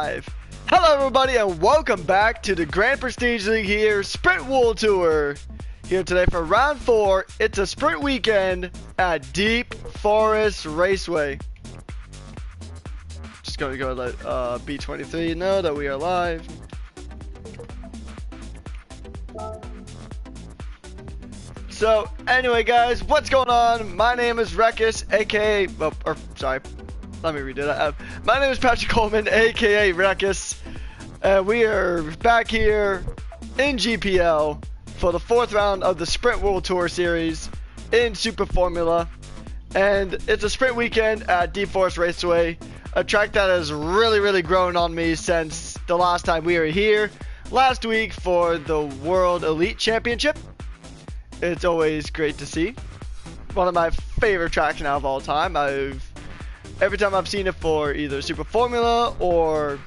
live. Hello everybody and welcome back to the Grand Prestige League here, Sprint World Tour. Here today for round 4, it's a sprint weekend at Deep Forest Raceway. Just going to go let B23 know that we are live. So anyway guys, what's going on? My name is Rekus, aka, let me redo that. My name is Patrick Coleman, aka Rekus. We are back here in GPL for the 4th round of the Sprint World Tour Series in Super Formula. And it's a sprint weekend at Deep Forest Raceway, a track that has really grown on me since the last time we were here last week for the World Elite Championship. It's always great to see. One of my favorite tracks now of all time. Every time I've seen it for either Super Formula or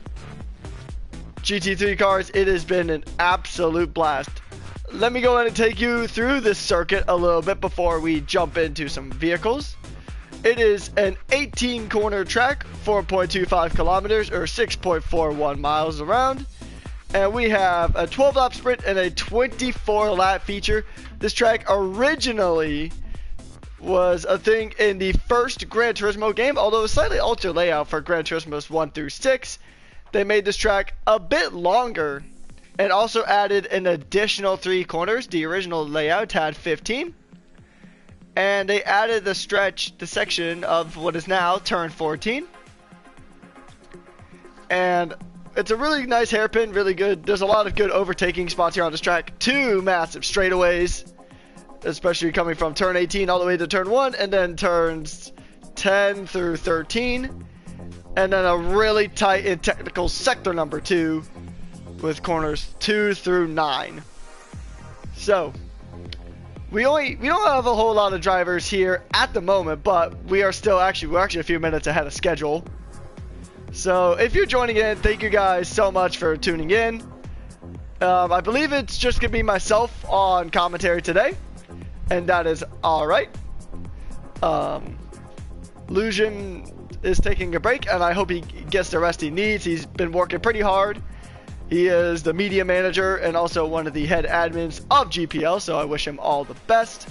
GT3 cars, it has been an absolute blast. Let me go ahead and take you through this circuit a little bit before we jump into some vehicles. It is an 18 corner track, 4.25 kilometers or 6.41 miles around. And we have a 12 lap sprint and a 24 lap feature. This track originally was a thing in the first Gran Turismo game, although a slightly altered layout for Gran Turismos 1 through 6. They made this track a bit longer and also added an additional 3 corners. The original layout had 15. And they added the section of what is now turn 14. And it's a really nice hairpin, really good. There's a lot of good overtaking spots here on this track. 2 massive straightaways, especially coming from turn 18 all the way to turn 1, and then turns 10 through 13. And then a really tight and technical sector number 2 with corners 2 through 9. So, we don't have a whole lot of drivers here at the moment, but we're actually a few minutes ahead of schedule. So if you're joining in, thank you guys so much for tuning in. I believe it's just gonna be myself on commentary today, and that is alright. Lucian is taking a break, and I hope he gets the rest he needs. He's been working pretty hard. He is the media manager and also one of the head admins of GPL, so I wish him all the best.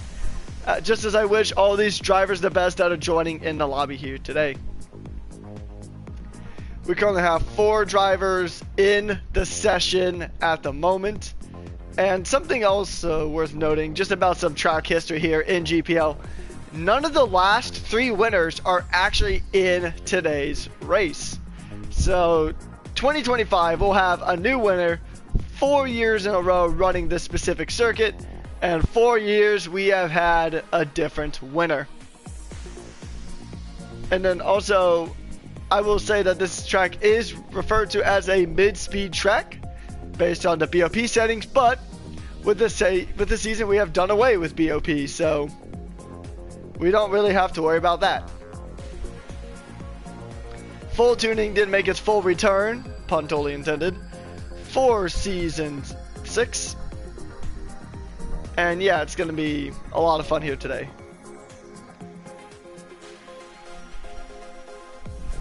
Just as I wish all these drivers the best that are joining in the lobby here today. We currently have 4 drivers in the session at the moment. And something else worth noting, just about some track history here in GPL. None of the last 3 winners are actually in today's race. So 2025 will have a new winner 4 years in a row running this specific circuit. And 4 years we have had a different winner. And then also, I will say that this track is referred to as a mid-speed track based on the BOP settings, but with this season we have done away with BOP, so we don't really have to worry about that. Full tuning did make its full return, pun totally intended, for season 6. And yeah, it's going to be a lot of fun here today.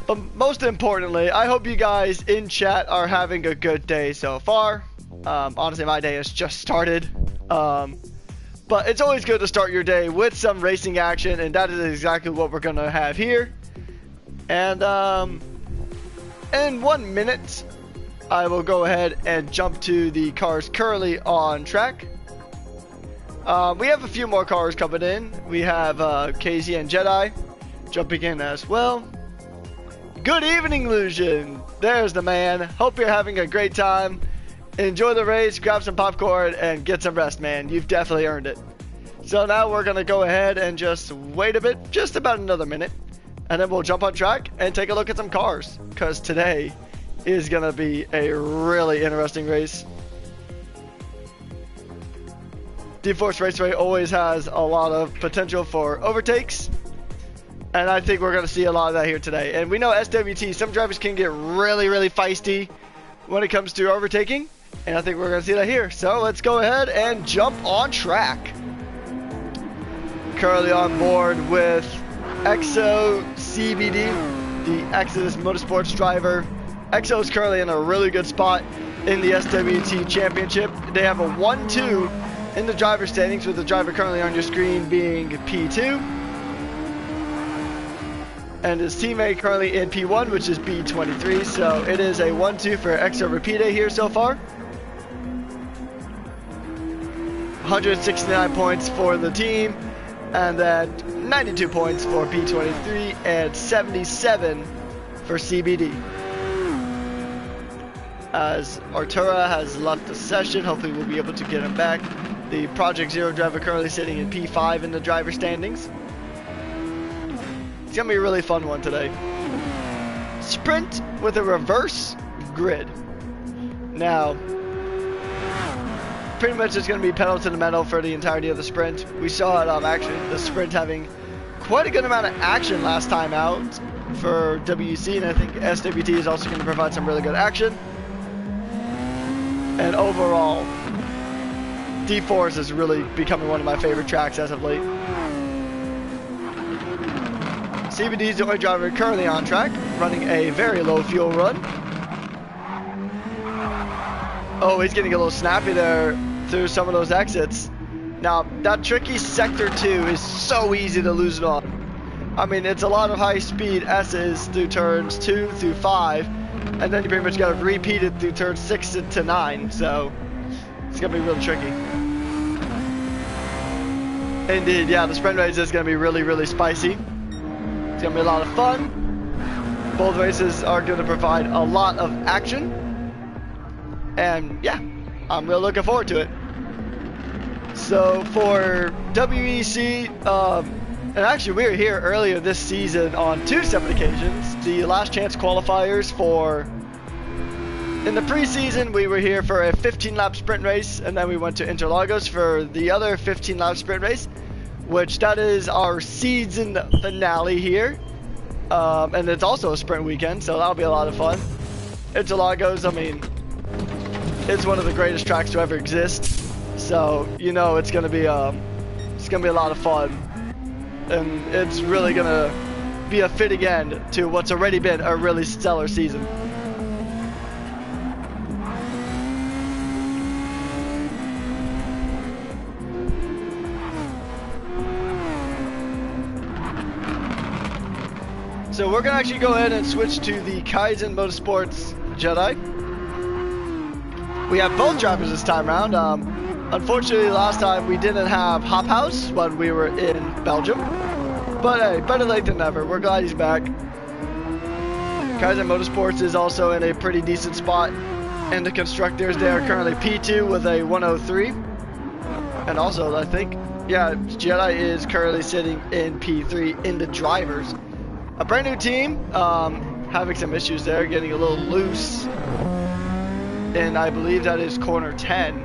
But most importantly, I hope you guys in chat are having a good day so far. Honestly, my day has just started. But it's always good to start your day with some racing action, and that is exactly what we're going to have here. And in 1 minute, I will go ahead and jump to the cars currently on track. We have a few more cars coming in. We have KZ and Jedi jumping in as well. Good evening, Lucian. There's the man. Hope you're having a great time. Enjoy the race, grab some popcorn, and get some rest, man. You've definitely earned it. So now we're going to go ahead and just wait a bit, just about another minute. And then we'll jump on track and take a look at some cars. Because today is going to be a really interesting race. Deep Forest Raceway always has a lot of potential for overtakes. And I think we're going to see a lot of that here today. And we know SWT, some drivers can get really feisty when it comes to overtaking. And I think we're going to see that here. So let's go ahead and jump on track. Currently on board with EXO CBD, the Exodus Motorsports driver EXO is currently in a really good spot in the SWT Championship. They have a 1-2 in the driver standings, with the driver currently on your screen being P2. And his teammate currently in P1, which is B23. So it is a 1-2 for EXO Rapide here so far. 169 points for the team, and then 92 points for B23 and 77 for CBD. As Artura has left the session, hopefully we'll be able to get him back. The Project Zero driver currently sitting in P5 in the driver standings. It's gonna be a really fun one today. Sprint with a reverse grid. Now, pretty much it's going to be pedal to the metal for the entirety of the sprint. We saw it actually the sprint having quite a good amount of action last time out for WC, and I think SWT is also going to provide some really good action. And overall, D4 is really becoming one of my favorite tracks as of late. CBD is the only driver currently on track, running a very low fuel run. Oh, he's getting a little snappy there through some of those exits. Now, that tricky sector 2 is so easy to lose it on. I mean, it's a lot of high speed S's through turns 2 through 5, and then you pretty much got to repeat it through turns 6 to 9, so it's going to be real tricky. Indeed, yeah, the sprint race is going to be really, really spicy. It's going to be a lot of fun. Both races are going to provide a lot of action. And yeah, I'm really looking forward to it. So for WEC, and actually we were here earlier this season on 2 separate occasions. The last chance qualifiers for, in the preseason we were here for a 15-lap sprint race, and then we went to Interlagos for the other 15-lap sprint race, which that is our season finale here. And it's also a sprint weekend, so that'll be a lot of fun. Interlagos, I mean, it's one of the greatest tracks to ever exist, so you know it's gonna be a lot of fun, and it's really gonna be a fitting end to what's already been a really stellar season. So we're gonna actually go ahead and switch to the Kaizen Motorsports Jedi. We have both drivers this time around. Unfortunately, last time we didn't have Hop House when we were in Belgium. But hey, better late than never. We're glad he's back. Kaizen Motorsports is also in a pretty decent spot. And the constructors, they are currently P2 with a 103. And also, I think, yeah, Jedi is currently sitting in P3 in the drivers. A brand new team, having some issues there, getting a little loose. And I believe that is corner 10.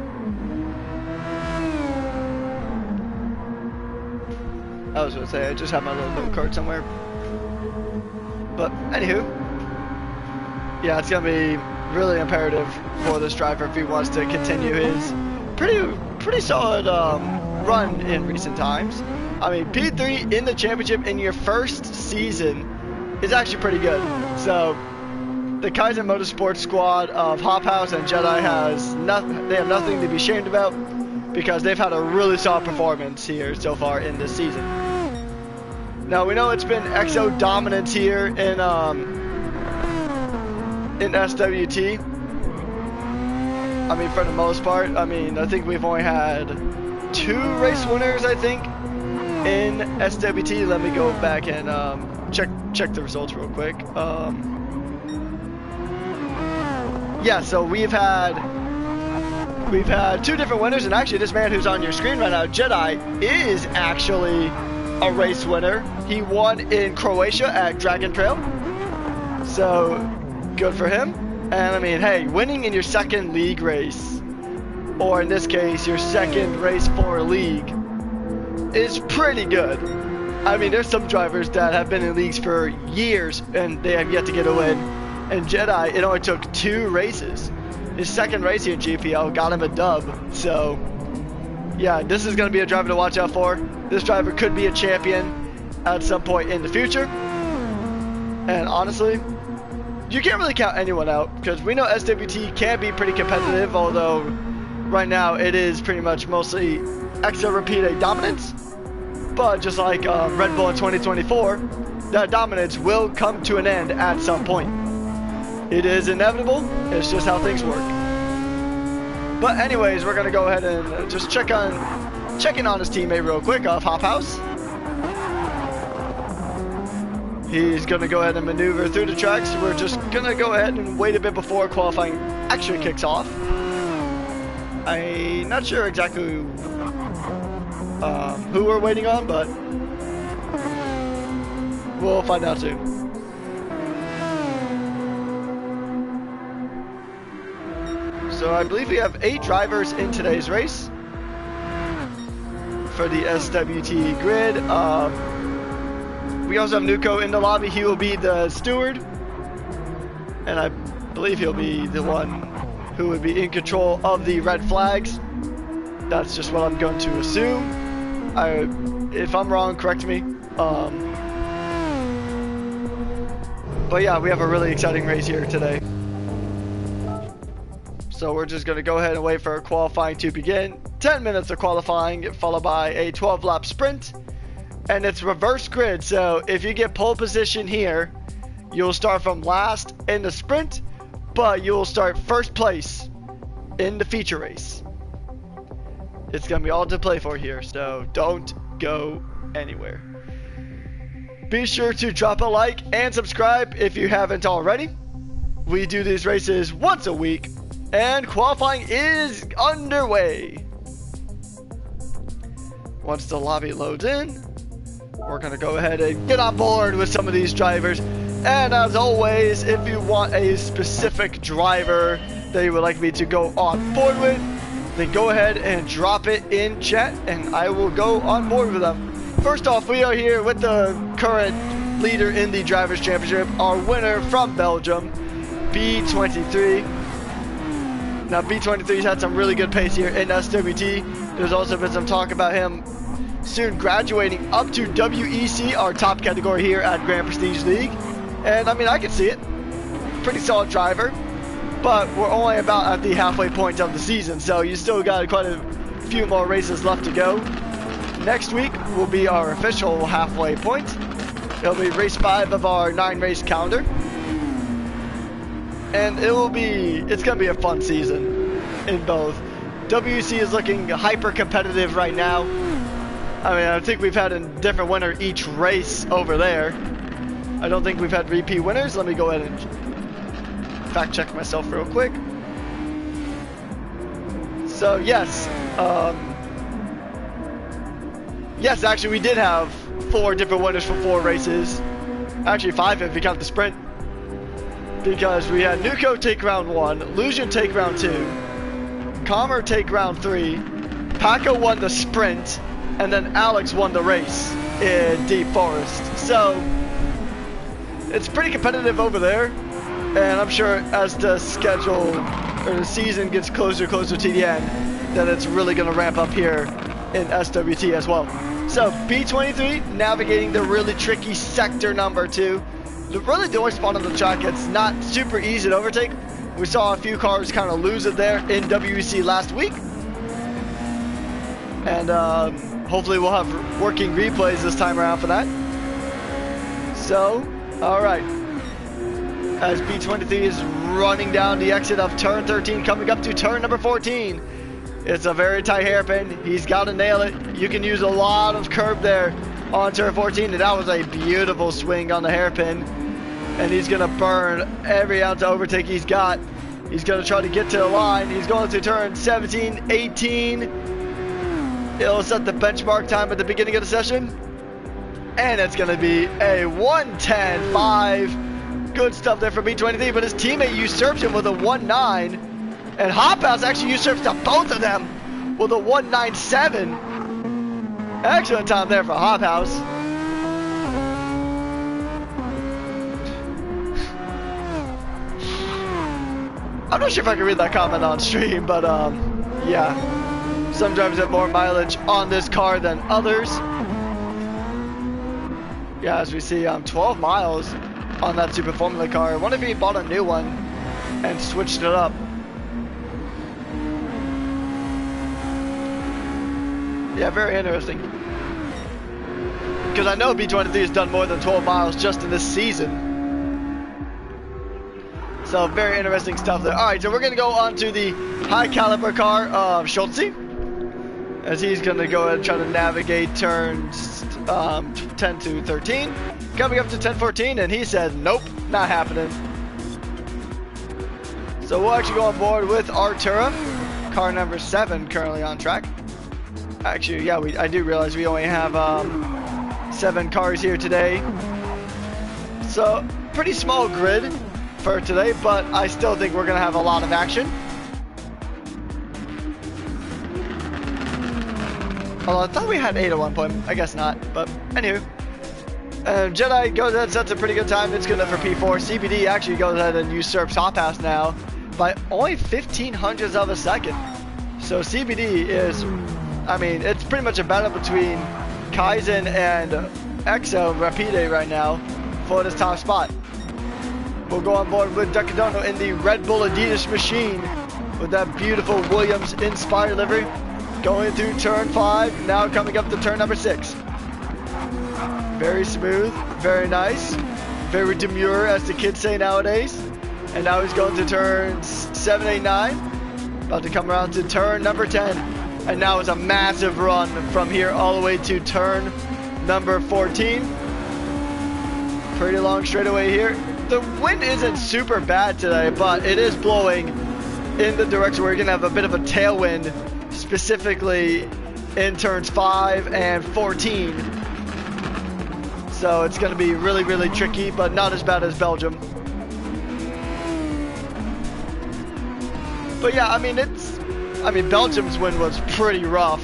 I was going to say, I just have my little note card somewhere. But, anywho. Yeah, it's going to be really imperative for this driver if he wants to continue his pretty solid run in recent times. I mean, P3 in the championship in your first season is actually pretty good. So, the Kaizen Motorsports squad of Hop House and Jedi they have nothing to be ashamed about, because they've had a really solid performance here so far in this season. Now, we know it's been EXO dominance here in SWT. I mean, for the most part, I mean, I think we've only had 2 race winners, I think, in SWT. Let me go back and check the results real quick. Yeah, so we've had 2 different winners, and actually this man who's on your screen right now, Jedi, is actually a race winner. He won in Croatia at Dragon Trail, so good for him. And I mean, hey, winning in your second league race, or in this case your second race for a league, is pretty good. I mean, there's some drivers that have been in leagues for years and they have yet to get a win. And Jedi, it only took 2 races. His second race here in GPL got him a dub. So, yeah, this is going to be a driver to watch out for. This driver could be a champion at some point in the future. And honestly, you can't really count anyone out because we know SWT can be pretty competitive, although right now it is pretty much mostly extra repeat dominance. But just like Red Bull in 2024, that dominance will come to an end at some point. It is inevitable. It's just how things work. But anyways, we're gonna go ahead and just check in on his teammate real quick off Hop House. He's gonna go ahead and maneuver through the tracks. We're just gonna go ahead and wait a bit before qualifying actually kicks off. I'm not sure exactly who we're waiting on, but we'll find out soon. So I believe we have 8 drivers in today's race for the SWT grid. We also have Nuko in the lobby. He will be the steward, and I believe he'll be the one who would be in control of the red flags. That's just what I'm going to assume. If I'm wrong, correct me. But yeah, we have a really exciting race here today. So we're just going to go ahead and wait for qualifying to begin. 10 minutes of qualifying, followed by a 12-lap sprint. And it's reverse grid, so if you get pole position here, you'll start from last in the sprint, but you'll start first place in the feature race. It's going to be all to play for here, so don't go anywhere. Be sure to drop a like and subscribe if you haven't already. We do these races once a week, and qualifying is underway. Once the lobby loads in, we're going to go ahead and get on board with some of these drivers. And as always, if you want a specific driver that you would like me to go on board with, then go ahead and drop it in chat and I will go on board with them. First off, we are here with the current leader in the Drivers' Championship, our winner from Belgium, B23. Now, B23's had some really good pace here in SWT. There's also been some talk about him soon graduating up to WEC, our top category here at Grand Prestige League. And I mean, I can see it. Pretty solid driver. But we're only about at the halfway point of the season, so you still got quite a few more races left to go. Next week will be our official halfway point. It'll be race 5 of our 9-race calendar. And it's gonna be a fun season in both. WEC is looking hyper competitive right now. I mean, I think we've had a different winner each race over there. I don't think we've had repeat winners. Let me go ahead and fact check myself real quick. So yes, yes, actually we did have 4 different winners for 4 races. Actually 5 if you count the sprint. Because we had Nuko take round 1, Lucian take round 2, Calmer take round 3, Paco won the sprint, and then Alex won the race in Deep Forest. So it's pretty competitive over there, and I'm sure as the schedule or the season gets closer to the end, then it's really going to ramp up here in SWT as well. So B23 navigating the really tricky sector number 2. Really the only spot on the track it's not super easy to overtake. We saw a few cars kind of lose it there in WEC last week. And hopefully we'll have working replays this time around for that. So, alright. As B23 is running down the exit of turn 13, coming up to turn number 14. It's a very tight hairpin. He's got to nail it. You can use a lot of curb there on turn 14, and that was a beautiful swing on the hairpin. And he's going to burn every ounce of overtake he's got. He's going to try to get to the line. He's going to turn 17, 18. It'll set the benchmark time at the beginning of the session. And it's going to be a 1:10.5. Good stuff there for B23, but his teammate usurps him with a 1:9. And Hop House actually usurps to both of them with a 1:9.7. Excellent time there for Hop House. I'm not sure if I can read that comment on stream, but yeah. Some drivers have more mileage on this car than others. Yeah, as we see, 12 miles. on that Super Formula car. I wonder if he bought a new one and switched it up. Yeah, very interesting. Because I know B23 has done more than 12 miles just in this season. So very interesting stuff there. Alright, so we're going to go on to the high caliber car of Schultz, as he's going to go ahead and try to navigate turns 10 to 13. Coming up to 10-14, and he said, nope, not happening. So we'll actually go on board with Artura, car number 7 currently on track. Actually, yeah, I do realize we only have 7 cars here today. So, pretty small grid for today, but I still think we're going to have a lot of action. Although I thought we had 8 at one point. I guess not, but anywho. Jedi goes ahead and sets a pretty good time. It's good enough for P4. CBD actually goes ahead and usurps Hot Pass now by only 0.15 of a second. So CBD is, I mean, it's pretty much a battle between Kaizen and Exo Rapide right now for this top spot. We'll go on board with Ducadono in the Red Bull Adidas machine with that beautiful Williams inspired livery. Going through turn 5, now coming up to turn number 6. Very smooth, very nice, very demure as the kids say nowadays. And now he's going to turns 7, 8, 9. About to come around to turn number 10. And now it's a massive run from here all the way to turn number 14. Pretty long straightaway here. The wind isn't super bad today, but it is blowing in the direction where you're going to have a bit of a tailwind, specifically in turns 5 and 14. So it's going to be really, really tricky, but not as bad as Belgium. But yeah, I mean, Belgium's wind was pretty rough.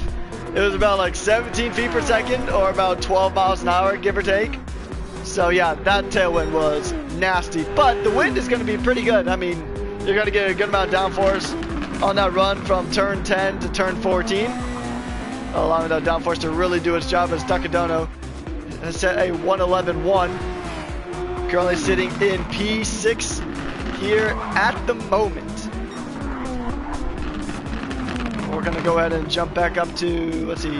It was about like 17 feet per second or about 12 miles an hour, give or take. So yeah, that tailwind was nasty, but the wind is going to be pretty good. I mean, you're going to get a good amount of downforce on that run from turn 10 to turn 14, allowing that downforce to really do its job, as Ducadono has set a 1:11.1, currently sitting in P6 here at the moment. We're going to go ahead and jump back up to, let's see who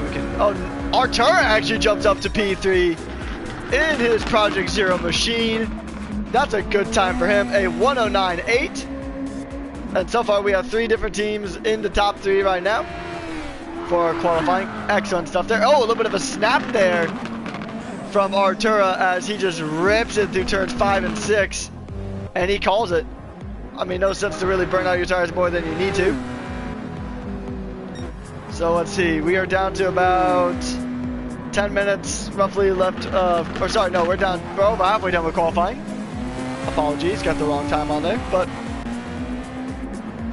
we can, oh, Artura actually jumps up to P3 in his Project Zero machine. That's a good time for him, a 1:09.8. And so far we have 3 different teams in the top 3 right now for qualifying. Excellent stuff there. Oh, a little bit of a snap there from Artura as he just rips it through turns 5 and 6. And he calls it. I mean, no sense to really burn out your tires more than you need to. So let's see, we are down to about 10 minutes roughly left of, or sorry, no, we're over halfway done with qualifying. Apologies, got the wrong time on there, but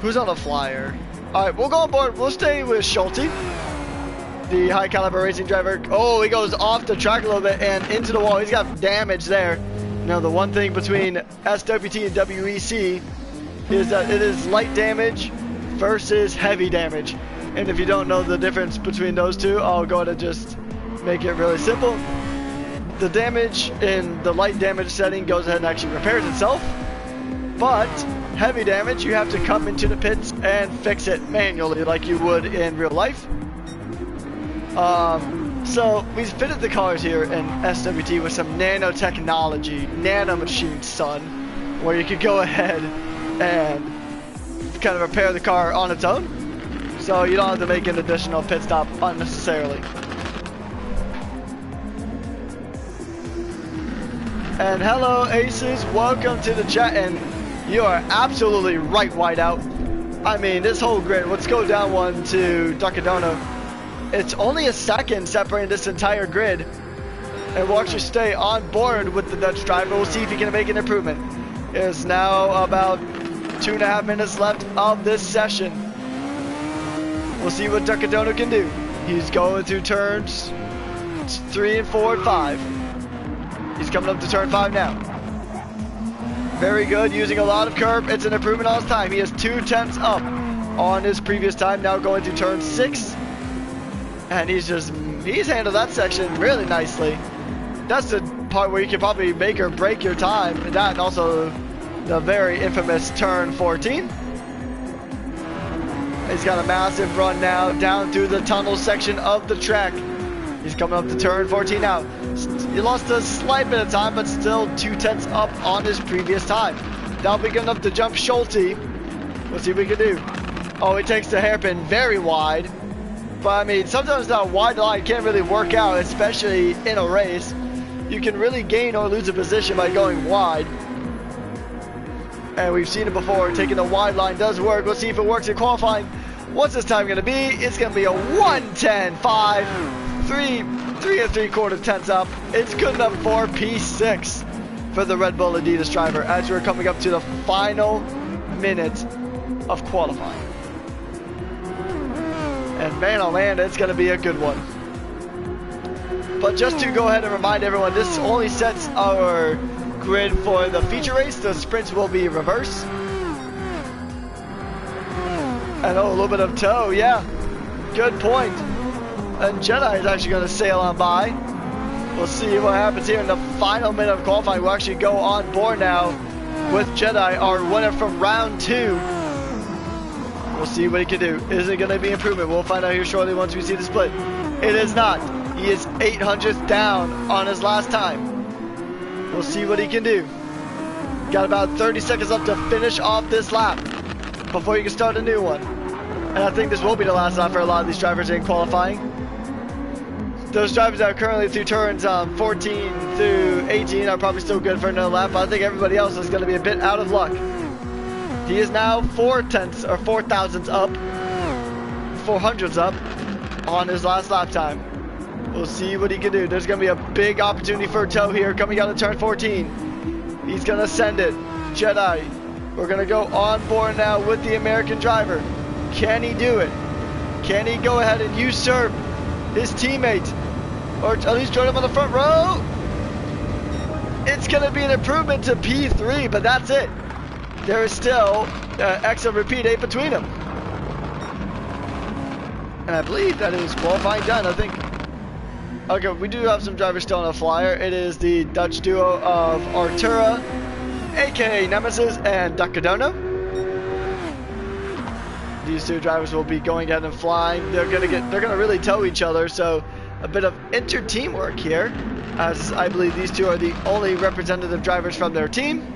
who's on the flyer? Alright, we'll go on board, we'll stay with Schultz, the high caliber racing driver. Oh, he goes off the track a little bit and into the wall. He's got damage there. Now, the one thing between SWT and WEC is that it is light damage versus heavy damage. And if you don't know the difference between those two, I'll go ahead and just make it really simple. The damage in the light damage setting goes ahead and actually repairs itself. But heavy damage, you have to come into the pits and fix it manually like you would in real life. So we fitted the cars here in SWT with some nanotechnology, nano machines, son, where you could go ahead and kind of repair the car on its own. So you don't have to make an additional pit stop unnecessarily. And hello Aces, welcome to the chat, and you are absolutely right, Whiteout. I mean, this whole grid, let's go down one to Ducadono. It's only a second separating this entire grid, and we'll actually stay on board with the Dutch driver. We'll see if he can make an improvement. It's now about 2.5 minutes left of this session. We'll see what Ducadono can do. He's going through turns 3 and 4 and 5. He's coming up to turn 5 now. Very good, using a lot of curb. It's an improvement on his time. He has 0.2 up on his previous time, now going through turn 6. And he's handled that section really nicely. that's the part where you can probably make or break your time. That and also the very infamous turn 14. He's got a massive run now down through the tunnel section of the track. He's coming up to turn 14 now. He lost a slight bit of time, but still 2/10 up on his previous time. That'll be good enough to jump Schulte. We'll see what we can do. Oh, he takes the hairpin very wide. But I mean, sometimes that wide line can't really work out, especially in a race. You can really gain or lose a position by going wide. And we've seen it before. Taking the wide line does work. Let's see if it works in qualifying. What's this time going to be? It's going to be a 1:10.5. 3 3 3/4 up. It's good enough for P6 for the Red Bull Adidas driver as we're coming up to the final minute of qualifying. And man, oh man, it's going to be a good one. But just to go ahead and remind everyone, this only sets our grid for the feature race. The sprints will be reverse. And oh, a little bit of toe, yeah. Good point. And Jedi is actually going to sail on by. We'll see what happens here in the final minute of qualifying. We'll actually go on board now with Jedi, our winner from round 2. We'll see what he can do. Is it going to be improvement? We'll find out here shortly once we see the split. It is not. He is 800th down on his last time. We'll see what he can do. Got about 30 seconds left to finish off this lap before you can start a new one. And I think this will be the last lap for a lot of these drivers in qualifying. Those drivers that are currently through turns 14 through 18 are probably still good for another lap, but I think everybody else is going to be a bit out of luck. He is now 4/10 or 4,000ths up, 400ths up on his last lap time. We'll see what he can do. There's going to be a big opportunity for a toe here coming out of turn 14. He's going to send it. Jedi, we're going to go on board now with the American driver. Can he do it? Can he go ahead and usurp his teammate? Or at least join him on the front row? It's going to be an improvement to P3, but that's it. There is still X of repeat 8 between them. And I believe that is qualifying done, I think. Okay, we do have some drivers still on a flyer. It is the Dutch duo of Artura, aka Nemesis, and Ducadono. These two drivers will be going ahead and flying. They're gonna really tow each other, so a bit of inter-teamwork here, as I believe these two are the only representative drivers from their team.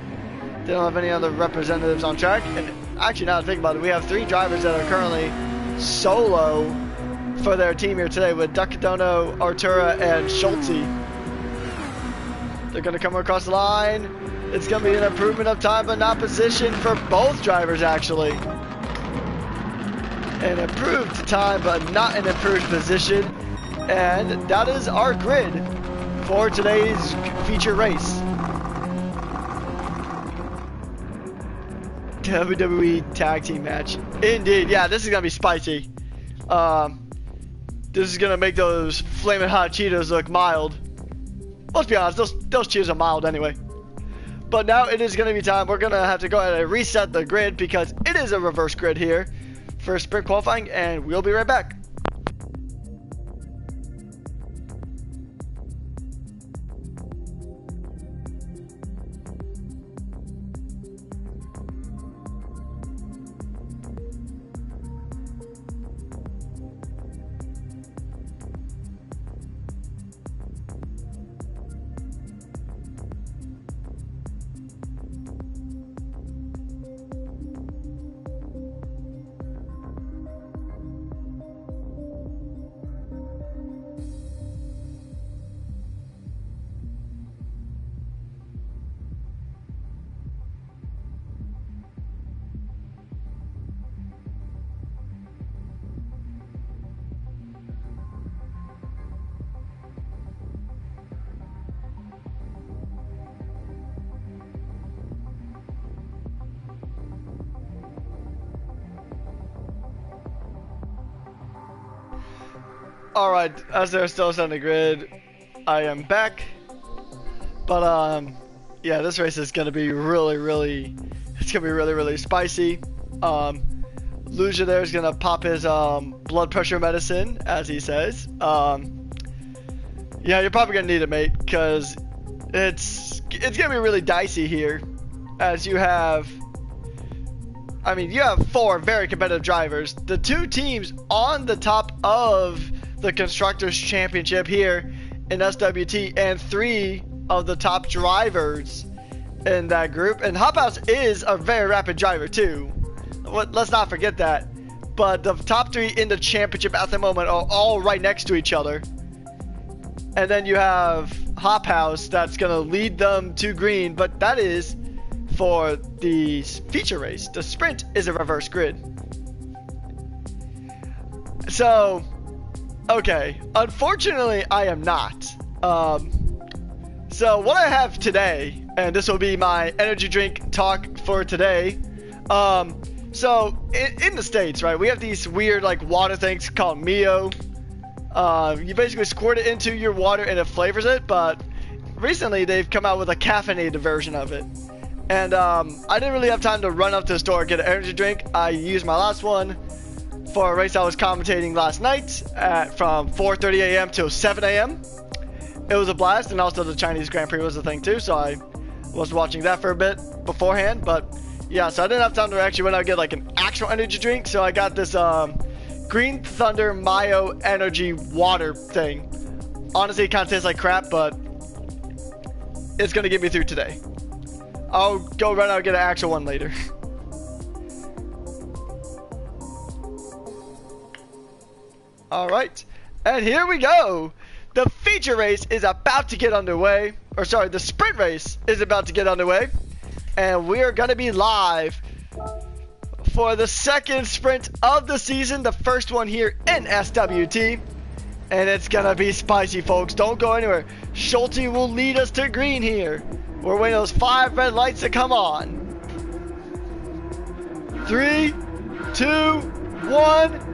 They don't have any other representatives on track. And actually, now that I think about it, we have 3 drivers that are currently solo for their team here today with Ducadono, Artura, and Schulte. They're going to come across the line. It's going to be an improvement of time, but not position for both drivers, actually. An improved time, but not an improved position. And that is our grid for today's feature race. WWE tag team match. Indeed, yeah, this is gonna be spicy. This is gonna make those flaming hot Cheetos look mild. Let's be honest, those Cheetos are mild anyway. But now it is gonna be time. We're gonna have to go ahead and reset the grid because it is a reverse grid here for sprint qualifying, and we'll be right back. Alright, as they're still on the grid, I am back. But yeah, this race is gonna be really spicy. Lucia there is gonna pop his blood pressure medicine, as he says. Yeah, you're probably gonna need it, mate, because it's gonna be really dicey here, as you have. I mean, you have 4 very competitive drivers. The 2 teams on the top of the Constructors' Championship here in SWT, and 3 of the top drivers in that group. And Hop House is a very rapid driver too. Let's not forget that. But the top 3 in the championship at the moment are all right next to each other. And then you have Hop House that's going to lead them to green, but that is for the feature race. The sprint is a reverse grid. So, okay. Unfortunately, I am not. So what I have today, and this will be my energy drink talk for today. So in the States, right, we have these weird like water things called Mio. You basically squirt it into your water and it flavors it, but recently they've come out with a caffeinated version of it. And I didn't really have time to run up to the store and get an energy drink. I used my last one for a race I was commentating last night from 4:30 a.m. till 7 a.m. It was a blast, and also the Chinese Grand Prix was a thing too, so I was watching that for a bit beforehand. But yeah, so I didn't have time to actually went out and get like an actual energy drink, so I got this Green Thunder Mayo Energy Water thing. Honestly, it kind of tastes like crap, but it's going to get me through today. I'll go run out and get an actual one later. Alright, and here we go. The feature race is about to get underway. Or sorry, the sprint race is about to get underway. And we are going to be live for the second sprint of the season. The first one here in SWT. And it's going to be spicy, folks. Don't go anywhere. Schulte will lead us to green here. We're waiting those 5 red lights to come on. 3, 2, 1.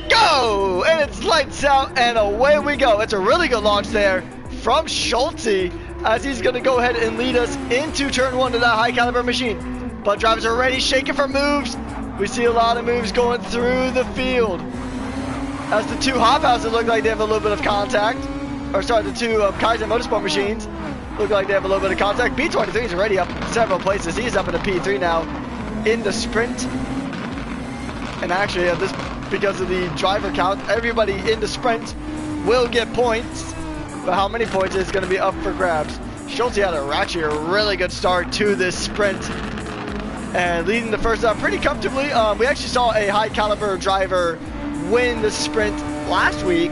Go! And it's lights out and away we go. It's a really good launch there from Schulte, as he's going to go ahead and lead us into turn 1 to that high caliber machine. But drivers are already shaking for moves. We see a lot of moves going through the field. As the 2 Hop Houses look like they have a little bit of contact. Or sorry, the 2 Kaizen Motorsport machines look like they have a little bit of contact. B23 is already up several places. He's up in the P3 now in the sprint. And actually, this because of the driver count, everybody in the sprint will get points. But how many points is going to be up for grabs? Schulte had actually a really good start to this sprint. And leading the first up pretty comfortably. We actually saw a high caliber driver win the sprint last week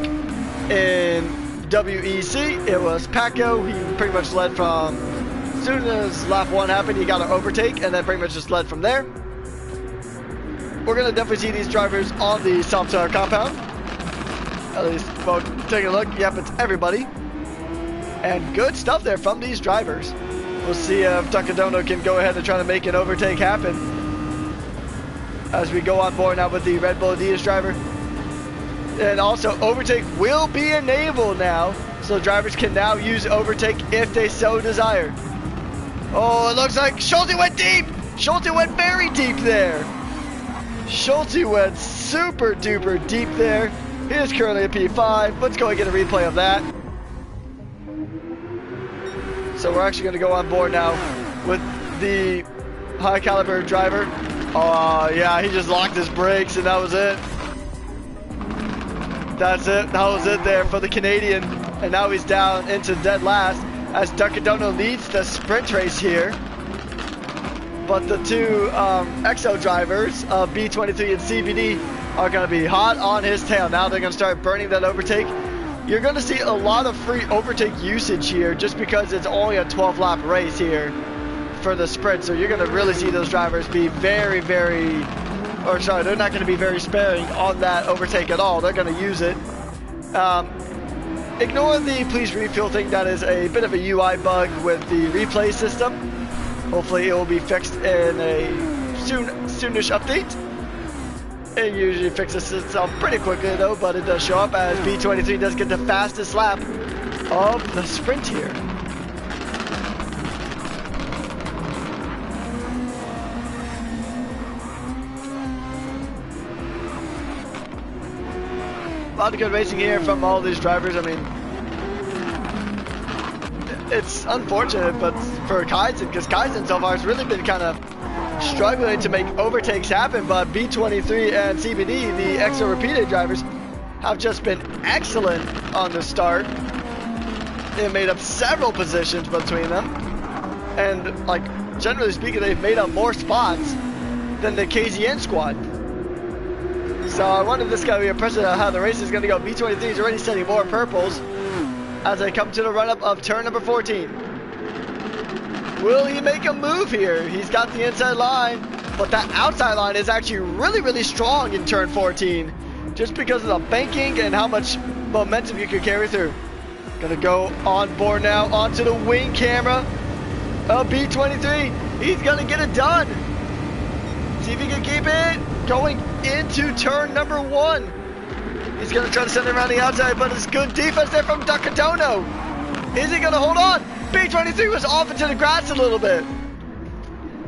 in WEC. It was Paco. He pretty much led from, as soon as lap 1 happened, he got an overtake and then pretty much just led from there. We're going to definitely see these drivers on the SWT compound. At least, well, taking a look, yep, it's everybody. And good stuff there from these drivers. We'll see if Ducadono can go ahead and try to make an overtake happen. As we go on board now with the Red Bull Adidas driver. And also, overtake will be enabled now. So drivers can now use overtake if they so desire. Oh, it looks like Schulte went deep. Schulte went very deep there. Schulte went super duper deep there. He is currently a P5. Let's go and get a replay of that. So we're actually going to go on board now with the high caliber driver. Oh yeah, he just locked his brakes and that was it. That's it. That was it there for the Canadian. And now he's down into dead last as Ducadono leads the sprint race here. But the 2 EXO drivers, B23 and CBD, are going to be hot on his tail. Now they're going to start burning that overtake. You're going to see a lot of free overtake usage here just because it's only a 12-lap race here for the sprint. So you're going to really see those drivers be very, very... Or sorry, they're not going to be very sparing on that overtake at all. They're going to use it. Ignore the please refuel thing. That is a bit of a UI bug with the replay system. Hopefully it will be fixed in a soonish update. It usually fixes itself pretty quickly though, but it does show up as B23 does get the fastest lap of the sprint here. A lot of good racing here from all these drivers. I mean, it's unfortunate, but for Kaizen, because Kaizen so far has really been kind of struggling to make overtakes happen, but B23 and CBD, the extra repeated drivers, have just been excellent on the start. They made up several positions between them, and like generally speaking, they've made up more spots than the KZN squad. So I wonder if this guy will be impressive how the race is going to go. B23 is already setting more purples as they come to the run-up of turn number 14. Will he make a move here? He's got the inside line, but that outside line is actually really, really strong in turn 14, just because of the banking and how much momentum you can carry through. Gonna go on board now onto the wing camera of B23. He's gonna get it done. See if he can keep it going into turn number 1. He's gonna try to send it around the outside, but it's good defense there from Ducadono. Is he gonna hold on? B23 was off into the grass a little bit.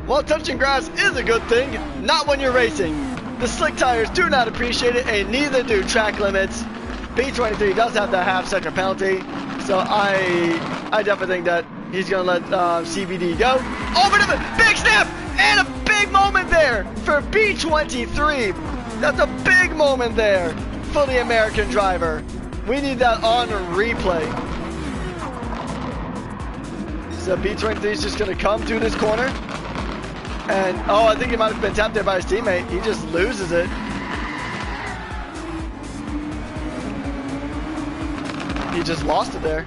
Well, touching grass is a good thing, not when you're racing. The slick tires do not appreciate it, and neither do track limits. B23 does have that half-second penalty, so I definitely think that he's gonna let CBD go. Over to the big snap and a big moment there for B23. That's a big moment there for the American driver. We need that on replay. So B23 is just gonna come through this corner, and oh, I think he might have been tapped there by his teammate. He just loses it. He just lost it there.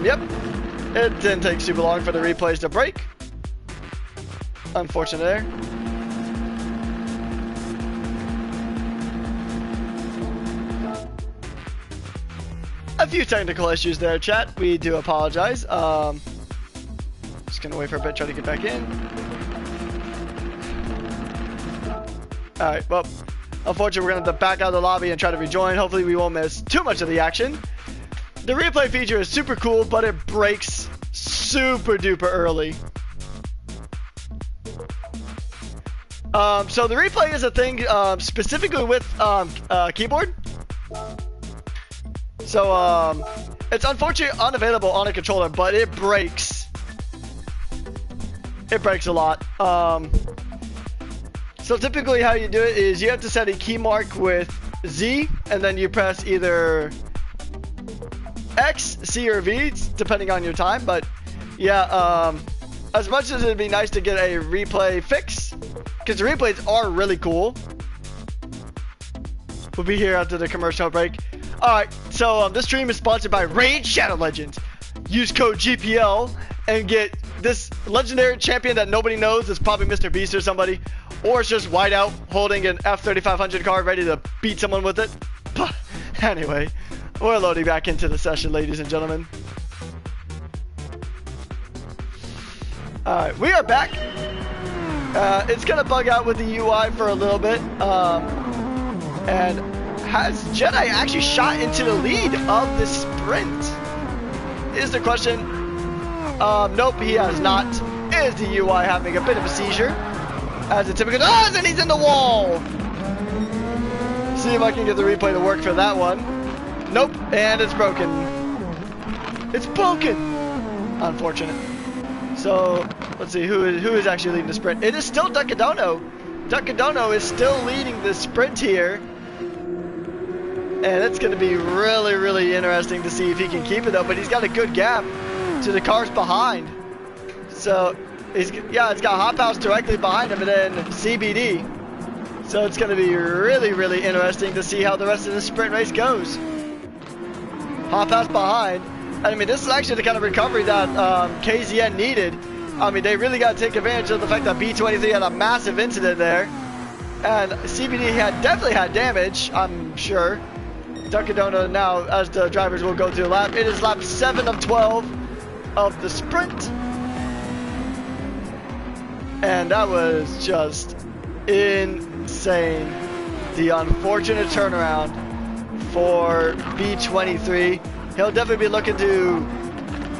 Yep, it didn't take super long for the replays to break. Unfortunate there. A few technical issues there, chat. We do apologize. Just gonna wait for a bit, try to get back in. Alright, well, unfortunately we're gonna have to back out of the lobby and try to rejoin. Hopefully we won't miss too much of the action. The replay feature is super cool, but it breaks super duper early. So the replay is a thing specifically with keyboard. So it's unfortunately unavailable on a controller, but it breaks. It breaks a lot. So typically how you do it is you have to set a key mark with Z, and then you press either X, C, or V, depending on your time. But yeah, as much as it'd be nice to get a replay fix, because the replays are really cool. We'll be here after the commercial break. Alright, so this stream is sponsored by Raid Shadow Legends. Use code GPL and get this legendary champion that nobody knows. It's probably Mr. Beast or somebody. Or it's just Whiteout holding an F3500 card ready to beat someone with it. Anyway, we're loading back into the session, ladies and gentlemen. Alright, we are back. It's gonna bug out with the UI for a little bit. And has Jedi actually shot into the lead of the sprint? Is the question. Nope, he has not. Is the UI having a bit of a seizure? As a typical. Oh, and he's in the wall! See if I can get the replay to work for that one. Nope, and it's broken. It's broken! Unfortunate. So, let's see, who is actually leading the sprint? It is still Ducadono. Ducadono is still leading the sprint here. And it's going to be really, really interesting to see if he can keep it up. But he's got a good gap to the cars behind. So, it's got Hop House directly behind him and then CBD. So it's going to be really, really interesting to see how the rest of the sprint race goes. Hop House behind. I mean, this is actually the kind of recovery that KZN needed. I mean, they really got to take advantage of the fact that B23 had a massive incident there. And CBD definitely had damage, I'm sure. Ducadono now, as the drivers will go through the lap. It is lap 7 of 12 of the sprint. And that was just insane. The unfortunate turnaround for B23. He'll definitely be looking to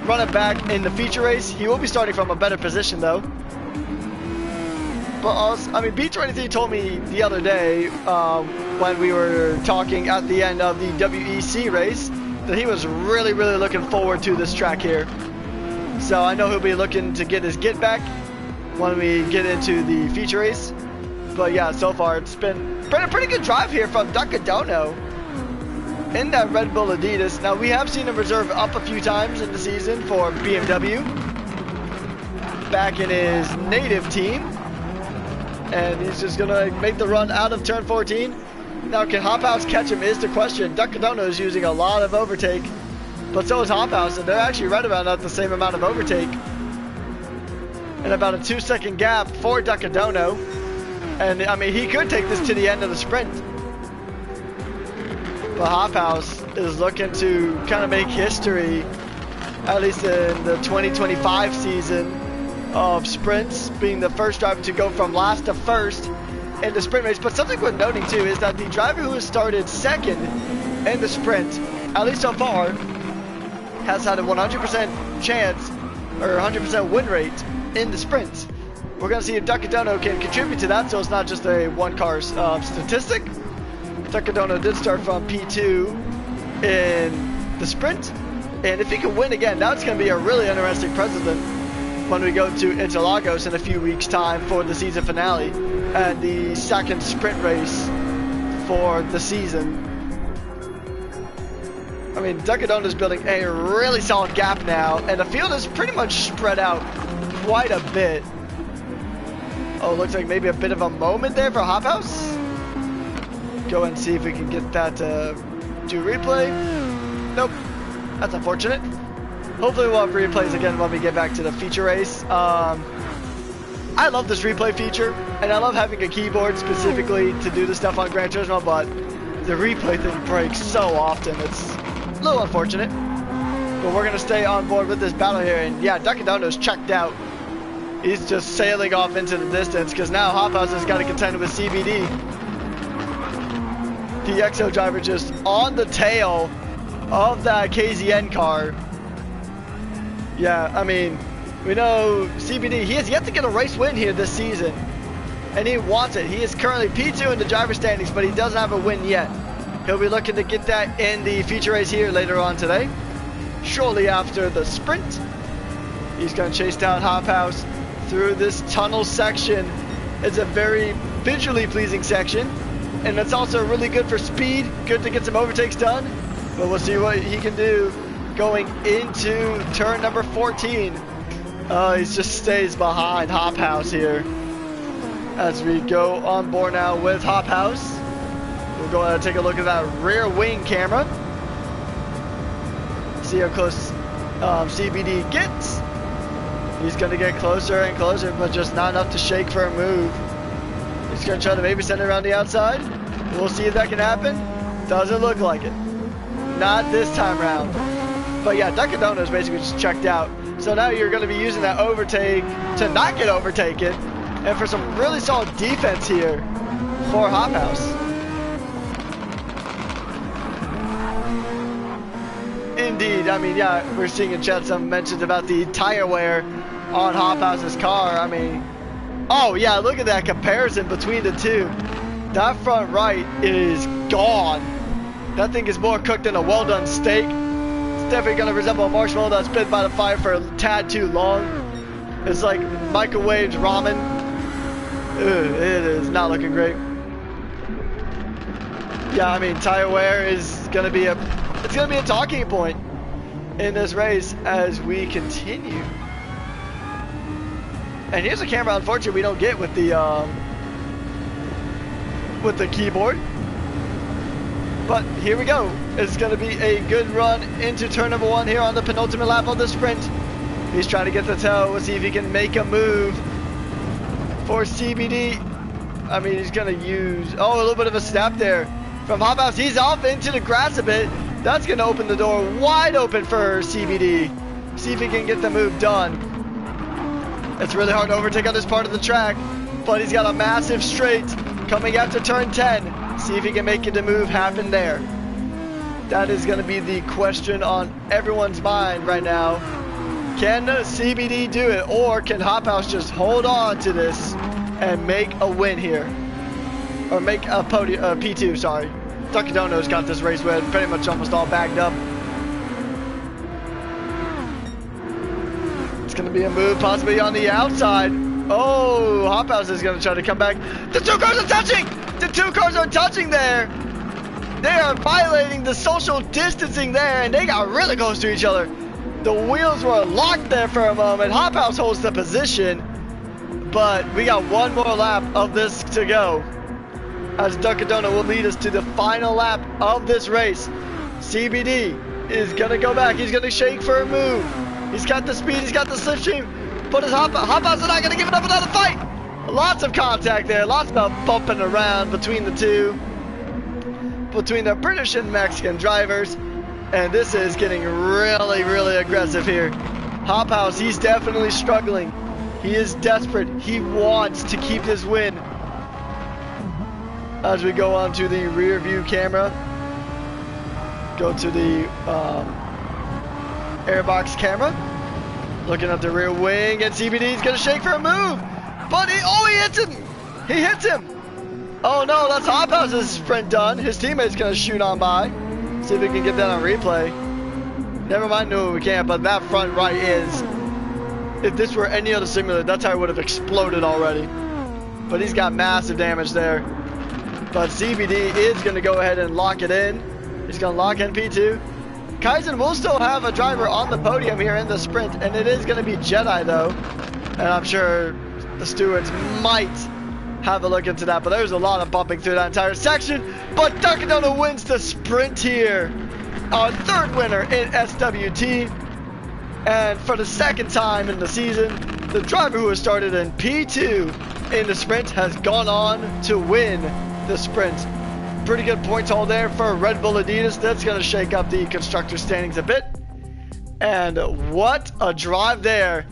run it back in the feature race. He will be starting from a better position though. But also, I mean, B23 told me the other day when we were talking at the end of the WEC race that he was really, really looking forward to this track here. So I know he'll be looking to get his get back when we get into the feature race. But yeah, so far it's been a pretty good drive here from Ducadono in that Red Bull Adidas. Now we have seen him reserve up a few times in the season for BMW back in his native team. And he's just going to make the run out of turn 14. Now, can Hop House catch him is the question. Ducadono is using a lot of overtake, but so is Hop House, and they're actually right about at the same amount of overtake. And about a 2-second gap for Ducadono. And, I mean, he could take this to the end of the sprint. But Hop House is looking to kind of make history, at least in the 2025 season, of sprints, being the first driver to go from last to first in the sprint race. But something worth noting too is that the driver who has started second in the sprint, at least so far, has had a 100% chance or 100% win rate in the sprint. We're going to see if Ducadono can contribute to that, so it's not just a one-car statistic. Ducadono did start from P2 in the sprint, and if he can win again, that's going to be a really interesting precedent when we go to Interlagos in a few weeks' time for the season finale and the second sprint race for the season. I mean, Ducadono is building a really solid gap now, and the field is pretty much spread out quite a bit. Oh, looks like maybe a bit of a moment there for Hop House. Go and see if we can get that to do replay. Nope, that's unfortunate. Hopefully we'll have replays again when we get back to the feature race. I love this replay feature, and I love having a keyboard specifically to do the stuff on Gran Turismo, but the replay thing breaks so often. It's a little unfortunate. But we're going to stay on board with this battle here, and yeah, Ducadono's checked out. He's just sailing off into the distance, because now Hop House has got to contend with CBD. The EXO driver just on the tail of that KZN car. Yeah, I mean, we know CBD, he has yet to get a race win here this season, and he wants it. He is currently P2 in the driver standings, but he doesn't have a win yet. He'll be looking to get that in the feature race here later on today, shortly after the sprint. He's going to chase down Hop House through this tunnel section. It's a very visually pleasing section, and it's also really good for speed, good to get some overtakes done, but we'll see what he can do going into turn number 14. He just stays behind Hop House here as we go on board now with Hop House. We'll go ahead and take a look at that rear wing camera, see how close CBD gets. He's going to get closer and closer, but just not enough to shake for a move. He's going to try to maybe send it around the outside. We'll see if that can happen. Doesn't look like it. Not this time around. But yeah, Ducadono is basically just checked out. So now you're going to be using that overtake to not get overtaken, and for some really solid defense here for Hop House. Indeed, I mean, yeah, we're seeing in chat some mentions about the tire wear on Hop House's car. I mean, oh yeah, look at that comparison between the two. That front right is gone. That thing is more cooked than a well-done steak. It's definitely going to resemble a marshmallow that's been by the fire for a tad too long. It's like microwaved ramen. Ugh, it is not looking great. Yeah, I mean, tire wear is going to be a talking point in this race as we continue. And here's a camera, unfortunately, we don't get with the keyboard. But here we go. It's going to be a good run into turn number 1 here on the penultimate lap of the sprint. He's trying to get the toe. We'll see if he can make a move for CBD. I mean, he's going to use, a little bit of a snap there from Hop House. He's off into the grass a bit. That's going to open the door wide open for CBD. See if he can get the move done. It's really hard to overtake on this part of the track, but he's got a massive straight coming after turn 10. See if he can make the move happen there. That is going to be the question on everyone's mind right now. Can CBD do it, or can Hop House just hold on to this and make a win here. Or make a podium, P2, sorry. Duckadono's got this race win pretty much almost all bagged up. It's going to be a move possibly on the outside. Oh, Hop House is going to try to come back. The two cars are touching! The two cars are touching there. They are violating the social distancing there, and they got really close to each other. The wheels were locked there for a moment. Hop House holds the position, but we got one more lap of this to go, as Duckadono will lead us to the final lap of this race. CBD is going to go back. He's going to shake for a move. He's got the speed. He's got the slipstream. But his Hop House is not going to give it up another fight. Lots of contact there. Lots of bumping around between the two. Between the British and Mexican drivers. And this is getting really, really aggressive here. Hop House, he's definitely struggling. He is desperate. He wants to keep this win. As we go on to the rear view camera, go to the airbox camera, looking at the rear wing, and CBD's gonna shake for a move, but he hits him. He hits him. Oh no, that's Hop House's sprint done. His teammate's gonna shoot on by. See if we can get that on replay. Never mind, no, we can't. But that front right is. If this were any other simulator, that tire would have exploded already. But he's got massive damage there. But CBD is going to go ahead and lock it in. He's going to lock in P2. Kaizen will still have a driver on the podium here in the sprint, and it is going to be Jedi though. And I'm sure the stewards might have a look into that, but there's a lot of bumping through that entire section. But Duckadono wins the sprint here. Our third winner in SWT. And for the second time in the season, the driver who has started in P2 in the sprint has gone on to win the sprint. Pretty good points haul there for Red Bull Adidas. That's going to shake up the constructor standings a bit. And what a drive there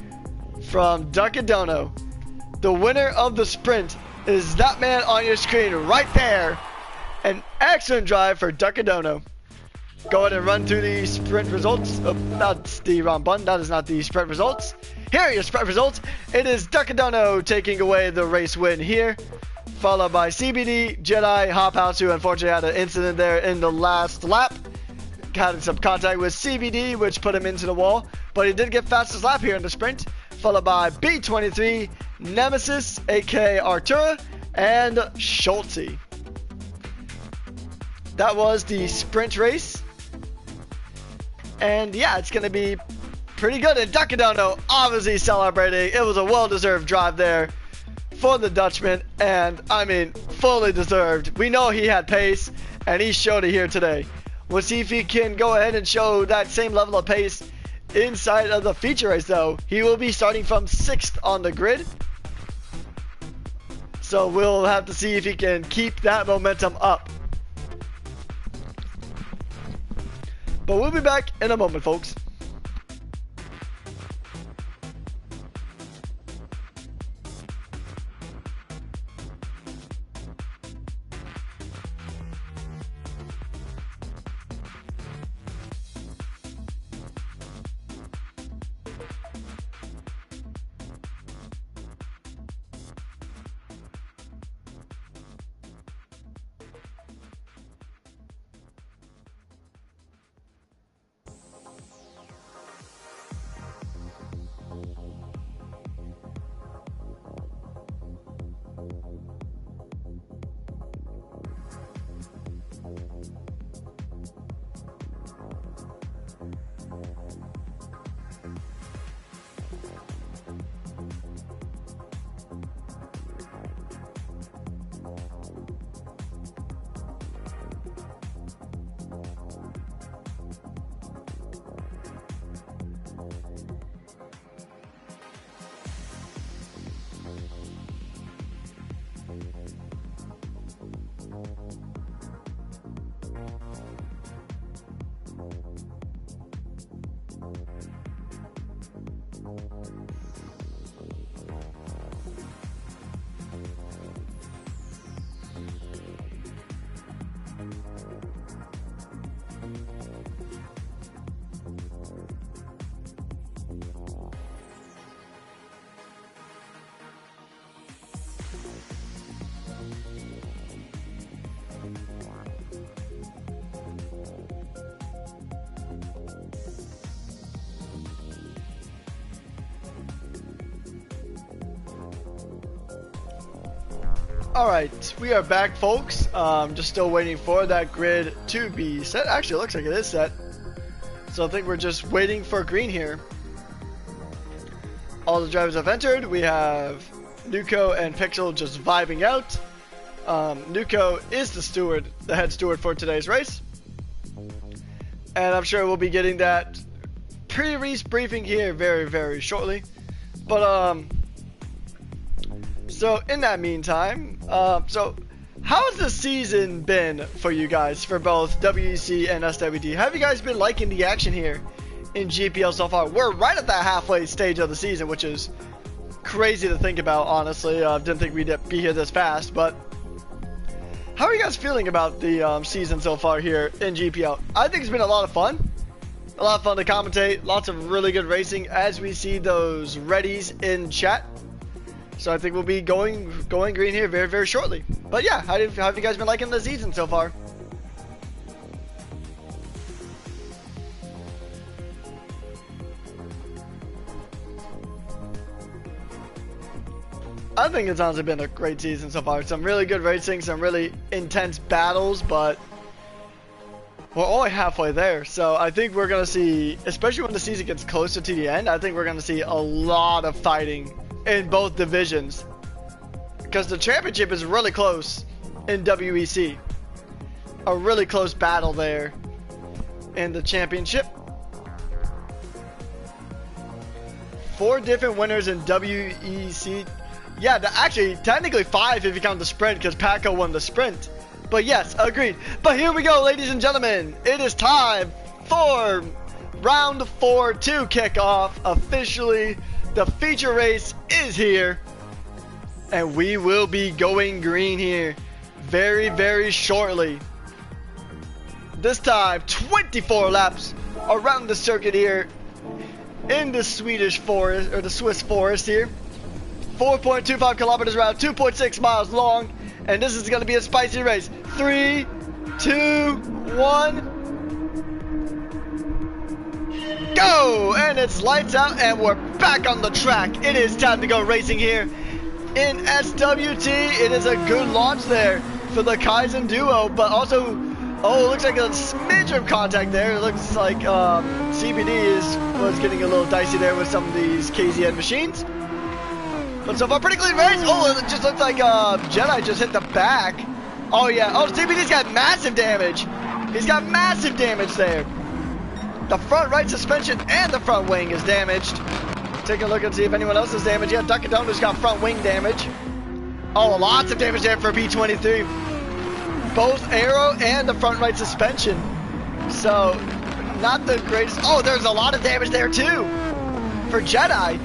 from Duckadono. The winner of the sprint is that man on your screen right there. An excellent drive for Duckadono. Go ahead and run through the sprint results. Oh, that's the wrong button. That is not the sprint results. Here are your sprint results. It is Duckadono taking away the race win here, followed by CBD, Jedi, Hop House, who unfortunately had an incident there in the last lap. Had some contact with CBD, which put him into the wall, but he did get fastest lap here in the sprint, followed by B23, Nemesis, aka Artura, and Schulte. That was the sprint race. And yeah, it's going to be pretty good. And Duckadono obviously celebrating. It was a well-deserved drive there for the Dutchman. And I mean, fully deserved. We know he had pace, and he showed it here today. We'll see if he can go ahead and show that same level of pace inside of the feature race, though. He will be starting from 6th on the grid. So we'll have to see if he can keep that momentum up. But we'll be back in a moment, folks. Alright, we are back, folks. Just still waiting for that grid to be set. Actually, it looks like it is set. So I think we're just waiting for green here. All the drivers have entered. We have Nuko and Pixel just vibing out. Nuko is the head steward for today's race. And I'm sure we'll be getting that pre-race briefing here very, very shortly. But, so in that meantime, so how has the season been for you guys for both WEC and SWT? Have you guys been liking the action here in GPL so far? We're right at that halfway stage of the season, which is crazy to think about, honestly. Didn't think we'd be here this fast, but how are you guys feeling about the season so far here in GPL? I think it's been a lot of fun. A lot of fun to commentate. Lots of really good racing as we see those readies in chat. So I think we'll be going green here very, very shortly. But yeah, how have you guys been liking the season so far? I think it's honestly been a great season so far. Some really good racing, some really intense battles, but we're only halfway there. So I think we're going to see, especially when the season gets closer to the end, I think we're going to see a lot of fighting in both divisions, because the championship is really close in WEC. A really close battle there in the championship. 4 different winners in WEC. Yeah, actually technically 5 if you count the sprint, because Paco won the sprint. But yes, agreed. But here we go, ladies and gentlemen. It is time for round 4 to kick off officially. The feature race is here, and we will be going green here very, very shortly. This time, 24 laps around the circuit here in the Swedish forest, or the Swiss forest here. 4.25 kilometers around, 2.6 miles long, and this is going to be a spicy race. 3, 2, 1. Go! And it's lights out, and we're back on the track. It is time to go racing here in SWT. It is a good launch there for the Kaizen duo, but also, oh, it looks like a smidge of contact there. It looks like CBD was getting a little dicey there with some of these KZN machines. But so far, pretty clean race. Oh, it just looks like Jedi just hit the back. Oh yeah, oh, CBD's got massive damage. He's got massive damage there. The front right suspension and the front wing is damaged. Take a look and see if anyone else is damaged. Yeah, Duckadona's got front wing damage. Oh, lots of damage there for B23. Both aero and the front right suspension. So, not the greatest. Oh, there's a lot of damage there too for Jedi.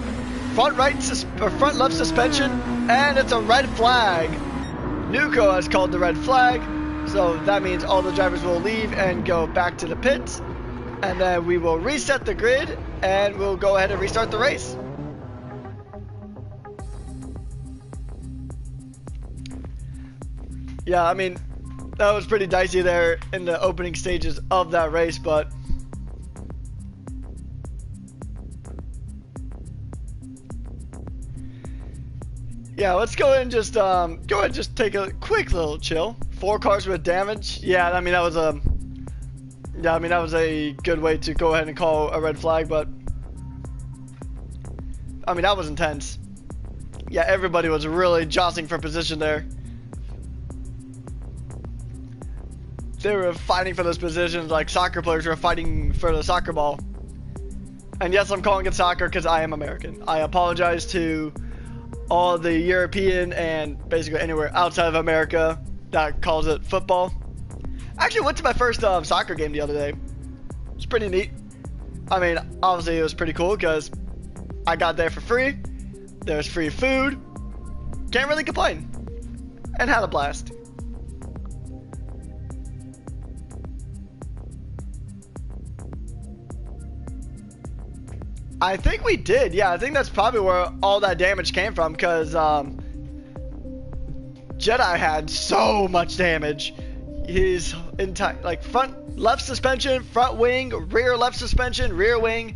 Front front left suspension, and it's a red flag. Nuko has called the red flag, so that means all the drivers will leave and go back to the pits. And then we will reset the grid, and we'll go ahead and restart the race. Yeah, I mean, that was pretty dicey there in the opening stages of that race, but yeah, let's go ahead and just just take a quick little chill. 4 cars with damage. Yeah, I mean that was a good way to go ahead and call a red flag, but I mean that was intense. Yeah, everybody was really jostling for position there. They were fighting for those positions like soccer players were fighting for the soccer ball. And yes, I'm calling it soccer because I am American. I apologize to all the European and basically anywhere outside of America that calls it football. I actually went to my first soccer game the other day. It's pretty neat. I mean, obviously it was pretty cool because I got there for free. There's free food. Can't really complain. And had a blast. I think we did. Yeah, I think that's probably where all that damage came from, because Jedi had so much damage. His entire, like, front left suspension, front wing, rear left suspension, rear wing.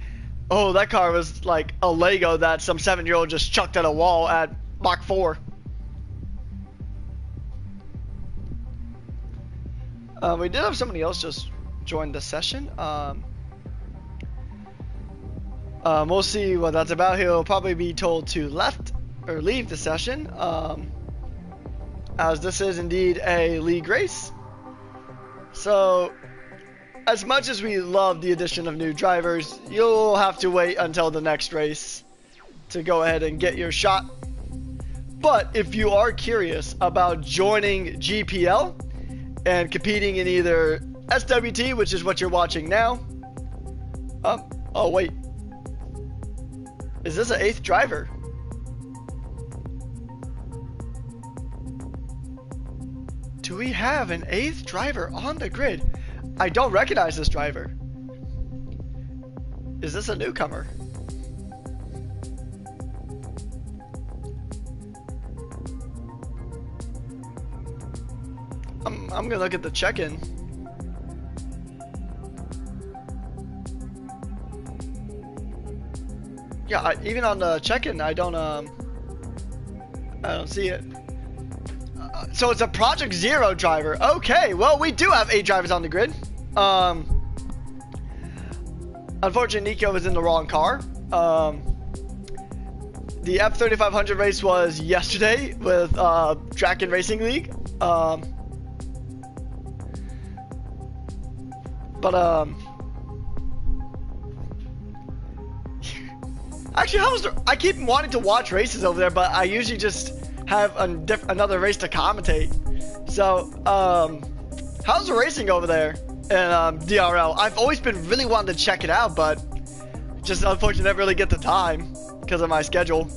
Oh, that car was like a Lego that some 7-year-old just chucked at a wall at Mach 4. We did have somebody else just join the session. We'll see what that's about. He'll probably be told to leave the session, as this is indeed a league race. So, as much as we love the addition of new drivers, you'll have to wait until the next race to go ahead and get your shot. But if you are curious about joining GPL and competing in either SWT, which is what you're watching now. Oh wait. Is this an 8th driver? Do we have an 8th driver on the grid? I don't recognize this driver. Is this a newcomer? I'm gonna look at the check-in. Yeah, even on the check-in, I don't see it. So it's a Project Zero driver. Okay, well, we do have 8 drivers on the grid. Unfortunately, Nico was in the wrong car. The F3500 race was yesterday with Track and Racing League. Actually, I keep wanting to watch races over there, but I usually just have another race to commentate. So, how's the racing over there in DRL? I've always been really wanting to check it out, but just unfortunately never really get the time because of my schedule.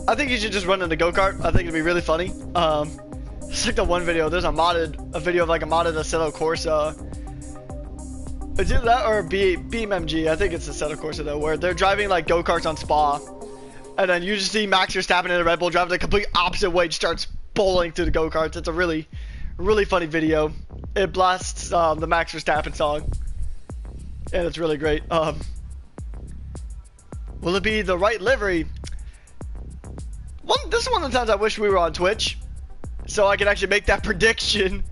I think you should just run in the go-kart. I think it'd be really funny. It's like the one video. There's a video of like a modded Assetto Corsa. It's either that or BMG. I think it's Assetto Corsa though, where they're driving like go-karts on Spa, and then you just see Max Verstappen in a Red Bull driving the complete opposite way, just starts bowling through the go-karts. It's a really, really funny video. It blasts the Max Verstappen song, and it's really great. Will it be the right livery? This is one of the times I wish we were on Twitch, so I could actually make that prediction.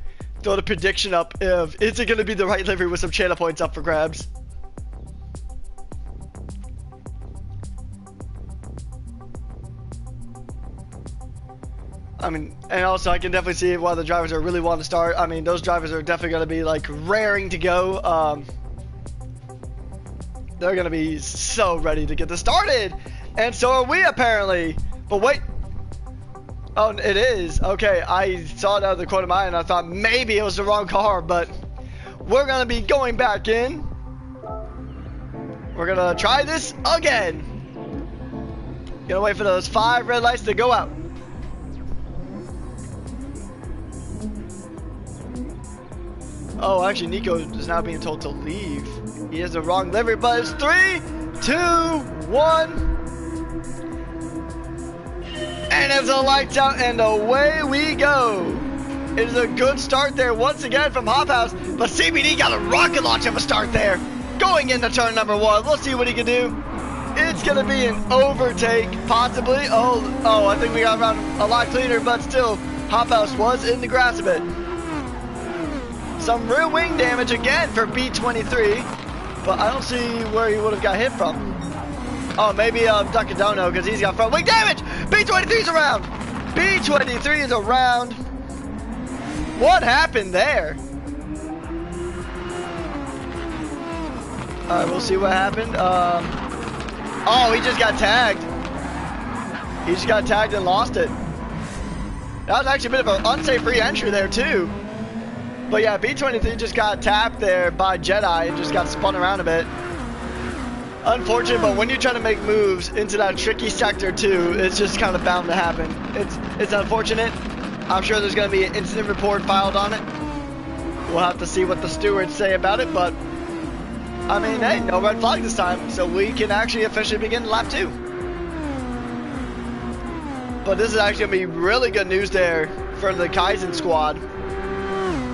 Throw the prediction up of, is it going to be the right livery with some channel points up for grabs? I mean, and also I can definitely see why the drivers are really wanting to start. I mean, those drivers are definitely going to be like raring to go. They're going to be so ready to get this started. And so are we apparently. But wait. Oh, it is. Okay, I saw it out of the corner of my eye and I thought maybe it was the wrong car, but we're going to be going back in. We're going to try this again. Gonna wait for those 5 red lights to go out. Oh, actually, Nico is now being told to leave. He has the wrong livery, but it's 3, 2, 1. And it's the lights out, and away we go. It is a good start there once again from Hop House, but CBD got a rocket launch of a start there. Going into turn number 1, we'll see what he can do. It's going to be an overtake, possibly. Oh, I think we got around a lot cleaner, but still, Hop House was in the grass a bit. Some rear wing damage again for B23, but I don't see where he would have got hit from. Oh, maybe Duckadono, because he's got front wing damage. B23's around. B23 is around. What happened there? All right, we'll see what happened. Oh, he just got tagged. He just got tagged and lost it. That was actually a bit of an unsafe re-entry there, too. But yeah, B23 just got tapped there by Jedi and just got spun around a bit. Unfortunate, but when you're trying to make moves into that tricky sector too, it's just kind of bound to happen. It's unfortunate. I'm sure there's going to be an incident report filed on it. We'll have to see what the stewards say about it, but I mean, hey, no red flag this time, so we can actually officially begin lap 2. But this is actually going to be really good news there for the Kaizen squad,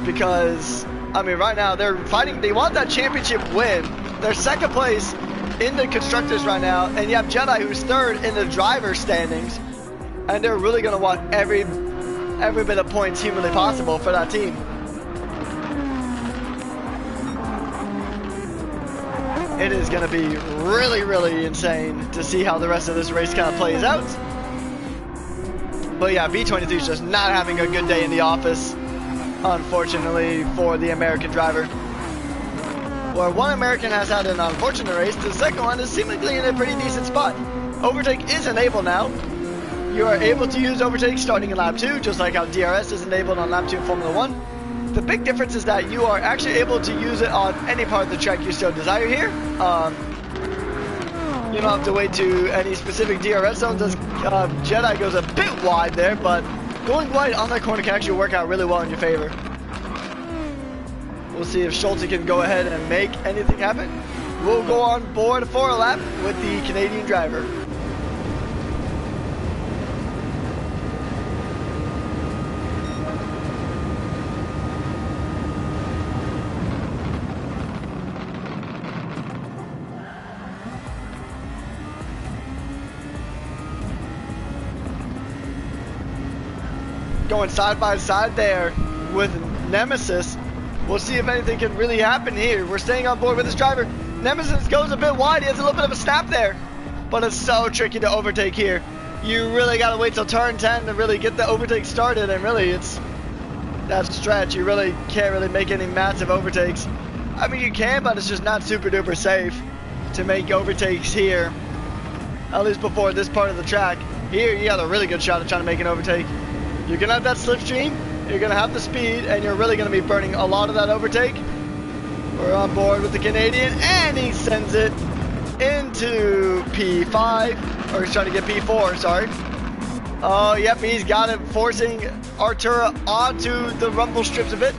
because I mean, right now they're fighting. They want that championship win. They're second place in the constructors right now, and you have Jedi who's third in the driver standings. and they're really going to want every bit of points humanly possible for that team. It is going to be really, really insane to see how the rest of this race kind of plays out. But yeah, V22 is just not having a good day in the office, unfortunately, for the American driver. Where one American has had an unfortunate race, the second one is seemingly in a pretty decent spot. Overtake is enabled now. You are able to use overtake starting in lap 2, just like how DRS is enabled on lap 2 in Formula 1. The big difference is that you are actually able to use it on any part of the track you so desire here. You don't have to wait to any specific DRS zones. Jedi goes a bit wide there, but going wide on that corner can actually work out really well in your favor. We'll see if Schulte can go ahead and make anything happen. We'll go on board for a lap with the Canadian driver. Going side by side there with Nemesis. We'll see if anything can really happen here. We're staying on board with this driver. Nemesis goes a bit wide. He has a little bit of a snap there. But it's so tricky to overtake here. You really got to wait till turn 10 to really get the overtake started. And really, it's that stretch. You really can't really make any massive overtakes. I mean, you can, but it's just not super duper safe to make overtakes here. At least before this part of the track. Here, you got a really good shot at trying to make an overtake. You're going to have that slipstream, you're going to have the speed, and you're really going to be burning a lot of that overtake. We're on board with the Canadian, and he sends it into P5, or he's trying to get P4, sorry. Oh, yep, he's got it, forcing Artura onto the rumble strips a bit.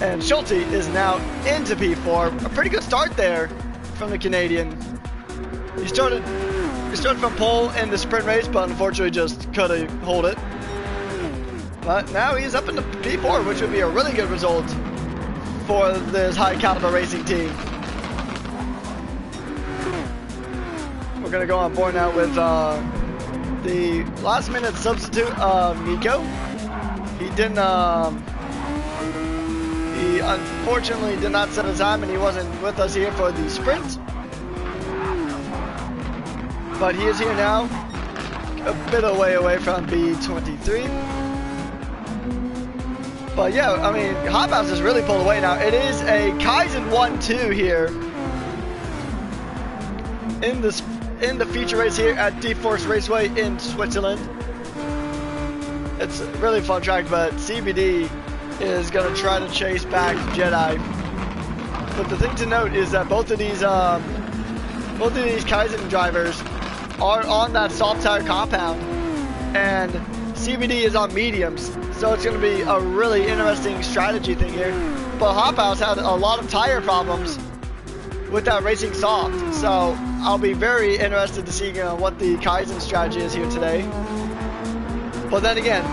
And Schulte is now into P4. A pretty good start there from the Canadian. He started from pole in the sprint race, but unfortunately just couldn't hold it. But now he's up into P4, which would be a really good result for this high caliber racing team. We're going to go on board now with the last minute substitute of Nico. He unfortunately did not set a time, and he wasn't with us here for the sprint. But he is here now, a bit away from B23. But yeah, I mean, Hot House has really pulled away now. It is a Kaizen 1-2 here in the feature race here at D-Force Raceway in Switzerland. It's a really fun track, but CBD is going to try to chase back Jedi. But the thing to note is that both of these Kaizen drivers are on that soft tire compound, and CBD is on mediums. So it's going to be a really interesting strategy thing here. But Hop House had a lot of tire problems with that racing soft. So I'll be very interested to see what the Kaizen strategy is here today. But then again,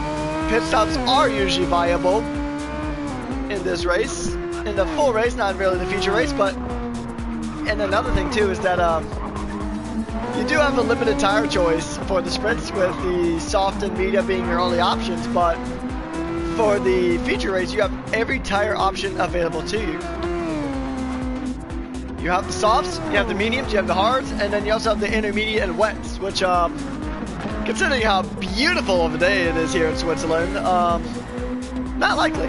pit stops are usually viable in this race. In the full race, not really the feature race. But and another thing too is that you do have a limited tire choice for the sprints, with the soft and medium being your only options. But for the feature race, you have every tire option available to you. You have the softs, you have the mediums, you have the hards, and then you also have the intermediate and wets, which, considering how beautiful of a day it is here in Switzerland, not likely.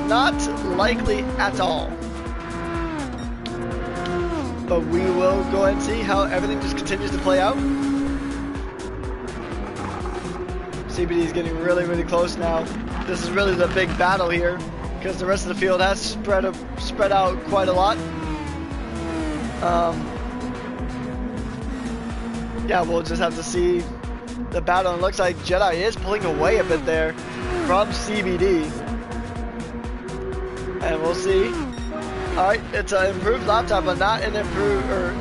Not likely at all. But we will go ahead and see how everything just continues to play out. CBD is getting really, really close now. This is really the big battle here, because the rest of the field has spread out quite a lot. Yeah, we'll just have to see the battle. It looks like Jedi is pulling away a bit there from CBD. And we'll see. Alright, it's an improved lap time, but not an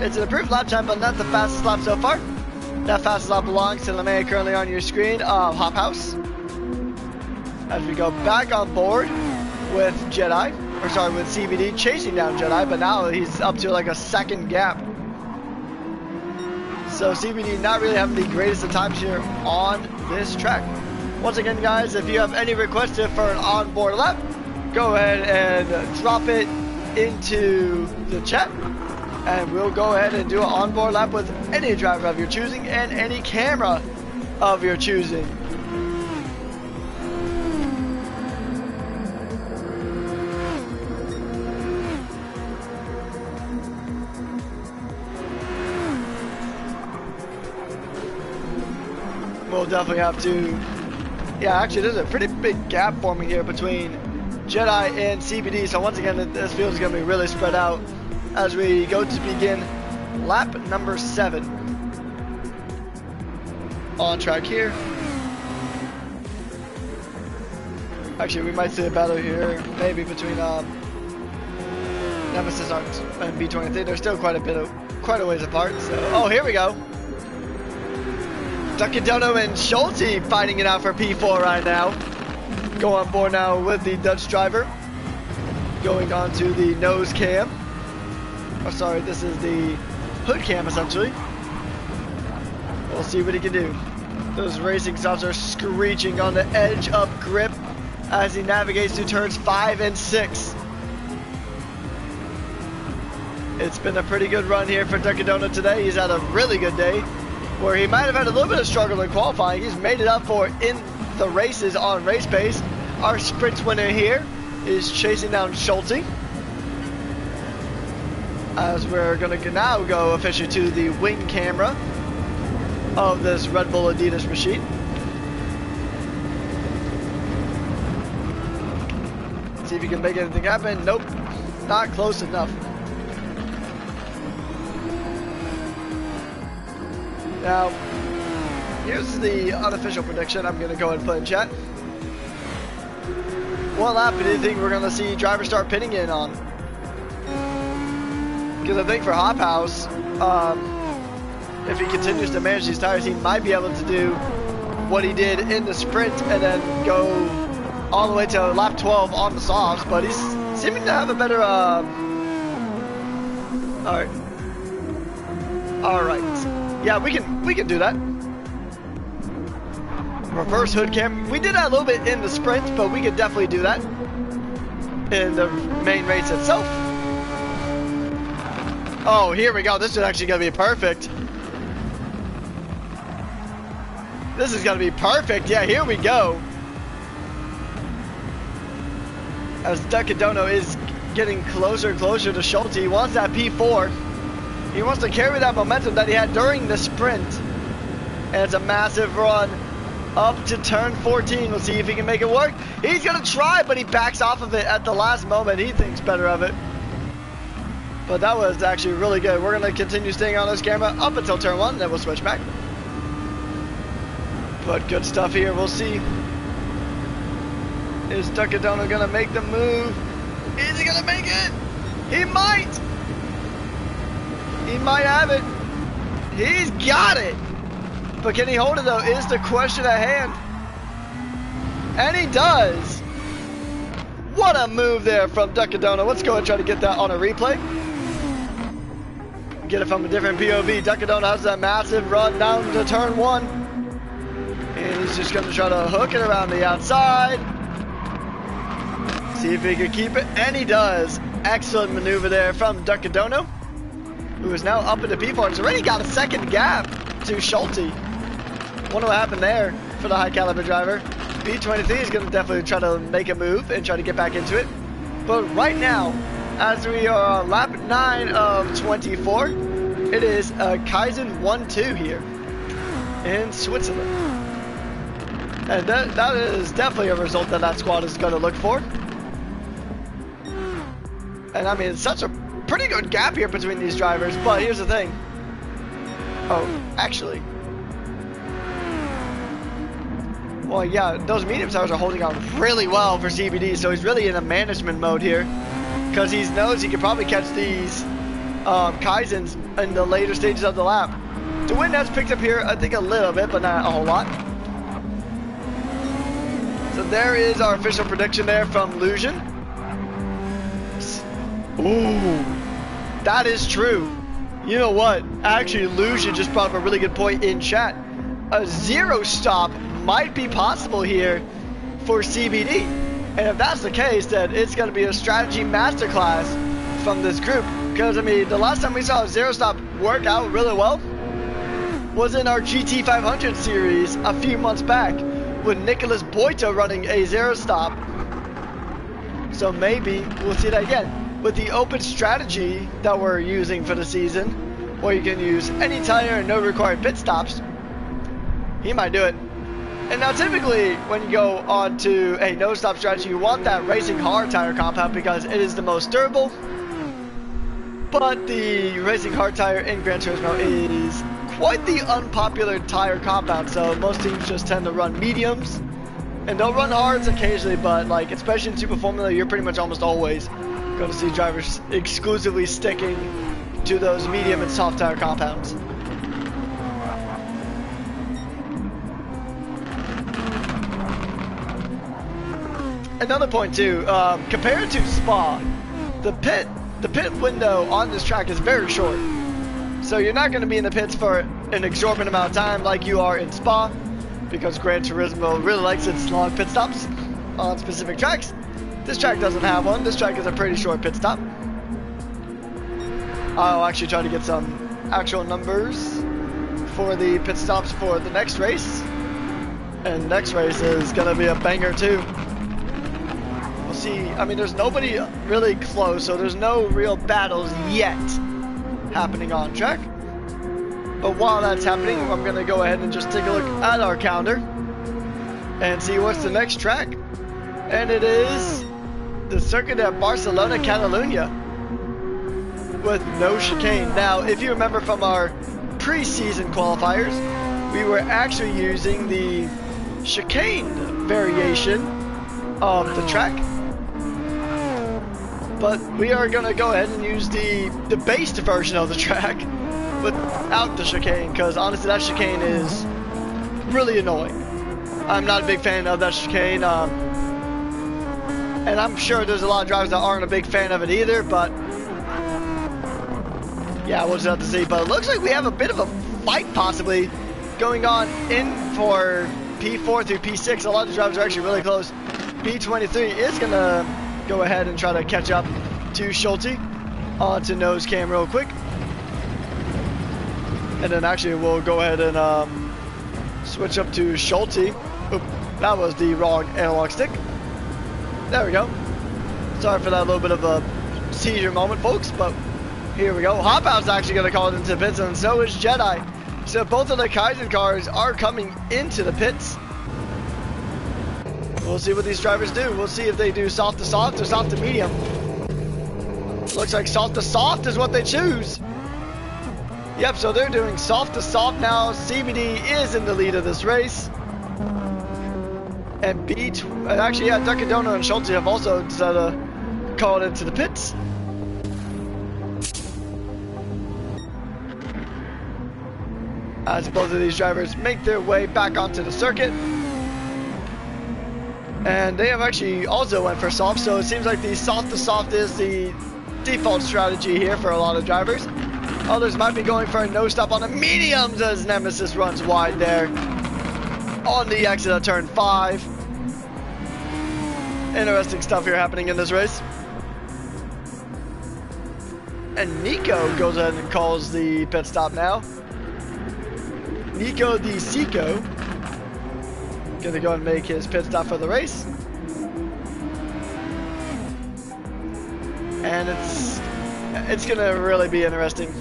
it's an improved lap time, but not the fastest lap so far. That fastest lap belongs to the man currently on your screen, Hop House. As we go back on board with with CBD chasing down Jedi, but now he's up to like a second gap. So CBD not really having the greatest of times here on this track. Once again, guys, if you have any requests for an onboard lap, go ahead and drop it into the chat, and we'll go ahead and do an onboard lap with any driver of your choosing and any camera of your choosing. We'll definitely have to, yeah, actually there's a pretty big gap forming here between Jedi and CBD, so once again this field is going to be really spread out as we go to begin lap number 7 on track here. Actually, we might see a battle here, maybe between Nemesis and B23. They're still quite a ways apart. So, oh, here we go. Duckadono and Schulte fighting it out for P4 right now. Go on board now with the Dutch driver. Going on to the nose cam. Oh, sorry, this is the hood cam essentially. We'll see what he can do. Those racing stops are screeching on the edge of grip as he navigates through turns 5 and 6. It's been a pretty good run here for Duckadono today. He's had a really good day where he might have had a little bit of struggle in qualifying. He's made it up for in the races on race pace. Our sprint winner here is chasing down Schulte, as we're going to now go officially to the wing camera of this Red Bull Adidas machine. See if you can make anything happen. Nope, not close enough. Now, here's the unofficial prediction I'm going to go ahead and put in chat. What lap do you think we're going to see drivers start pinning in on? Because I think for Hop House, if he continues to manage these tires, he might be able to do what he did in the sprint and then go all the way to lap 12 on the softs, but he's seeming to have a better, Alright. Yeah, we can do that. Reverse hood cam. We did that a little bit in the sprint, but we could definitely do that in the main race itself. Oh, here we go. This is actually going to be perfect. This is going to be perfect. Yeah, here we go. As Duckadono is getting closer and closer to Schulte, he wants that P4. He wants to carry that momentum that he had during the sprint. And it's a massive run up to turn 14. We'll see if he can make it work. He's going to try, but he backs off of it at the last moment. He thinks better of it. But that was actually really good. We're going to continue staying on this camera up until turn 1, then we'll switch back. But good stuff here. We'll see. Is Duckadono going to make the move? Is he going to make it? He might. He might have it. He's got it. But can he hold it though is the question at hand. And he does. What a move there from Duckadono. Let's go and try to get that on a replay. Get it from a different POV. Duckadono has that massive run down to turn 1. And he's just going to try to hook it around the outside. See if he can keep it. And he does. Excellent maneuver there from Duckadono, who is now up into P4. It's already got a second gap to Schulte. Wonder what happened there for the high caliber driver. B23 is going to definitely try to make a move and try to get back into it. But right now, as we are on lap 9 of 24, it is Kaizen 1-2 here in Switzerland. And that is definitely a result that that squad is going to look for. And I mean, it's such a pretty good gap here between these drivers, but here's the thing. Oh, actually. Well, yeah, those medium tires are holding on really well for CBD, so he's really in a management mode here, because he knows he could probably catch these Kaizens in the later stages of the lap. To win, that's picked up here, I think a little bit, but not a whole lot. So there is our official prediction there from Lusion. Ooh, that is true. You know what? Actually, Lucian just brought up a really good point in chat. A 0 stop might be possible here for CBD. And if that's the case, then it's going to be a strategy masterclass from this group. Because, I mean, the last time we saw a 0 stop work out really well was in our GT 500 series a few months back with Nicholas Boita running a 0 stop. So maybe we'll see that again. With the open strategy that we're using for the season, where you can use any tire and no required pit stops, he might do it. And now typically when you go on to a no stop strategy, you want that racing hard tire compound because it is the most durable. But the racing hard tire in Gran Turismo is quite the unpopular tire compound, so most teams just tend to run mediums. And they'll run hards occasionally, but like especially in Super Formula, you're pretty much almost always going to see drivers exclusively sticking to those medium and soft tire compounds. Another point too, compared to Spa, the pit window on this track is very short. So you're not going to be in the pits for an exorbitant amount of time like you are in Spa, because Gran Turismo really likes its long pit stops on specific tracks. This track doesn't have one. This track is a pretty short pit stop. I'll actually try to get some actual numbers for the pit stops for the next race. And next race is going to be a banger too. We'll see. I mean, there's nobody really close, so there's no real battles yet happening on track. But while that's happening, I'm going to go ahead and just take a look at our calendar and see what's the next track. And it is the circuit at Barcelona, Catalunya, with no chicane. Now, if you remember from our pre-season qualifiers, we were actually using the chicane variation of the track. But we are going to go ahead and use the based version of the track without the chicane, because honestly that chicane is really annoying. I'm not a big fan of that chicane, and I'm sure there's a lot of drivers that aren't a big fan of it either, but yeah, we'll just have to see. But it looks like we have a bit of a fight possibly going on in for P4 through P6. A lot of drivers are actually really close. P23 is going to go ahead and try to catch up to Schulte onto nose cam real quick. And then actually we'll go ahead and switch up to Schulte. Oop, that was the wrong analog stick. There we go. Sorry for that little bit of a seizure moment, folks, but here we go. Hop Out's actually going to call it into the pits, and so is Jedi. So both of the Kaizen cars are coming into the pits. We'll see what these drivers do. We'll see if they do soft to soft or soft to medium. Looks like soft to soft is what they choose. Yep, so they're doing soft to soft now. CBD is in the lead of this race. And actually, yeah, Ducadono and Schulte have also decided to call it into the pits. As both of these drivers make their way back onto the circuit. And they have actually also went for soft, so it seems like the soft to soft is the default strategy here for a lot of drivers. Others might be going for a no stop on the mediums as Nemesis runs wide there on the exit of turn 5. Interesting stuff here happening in this race. And Nico goes ahead and calls the pit stop now. Nico Di Cico gonna go and make his pit stop for the race. And it's gonna really be interesting.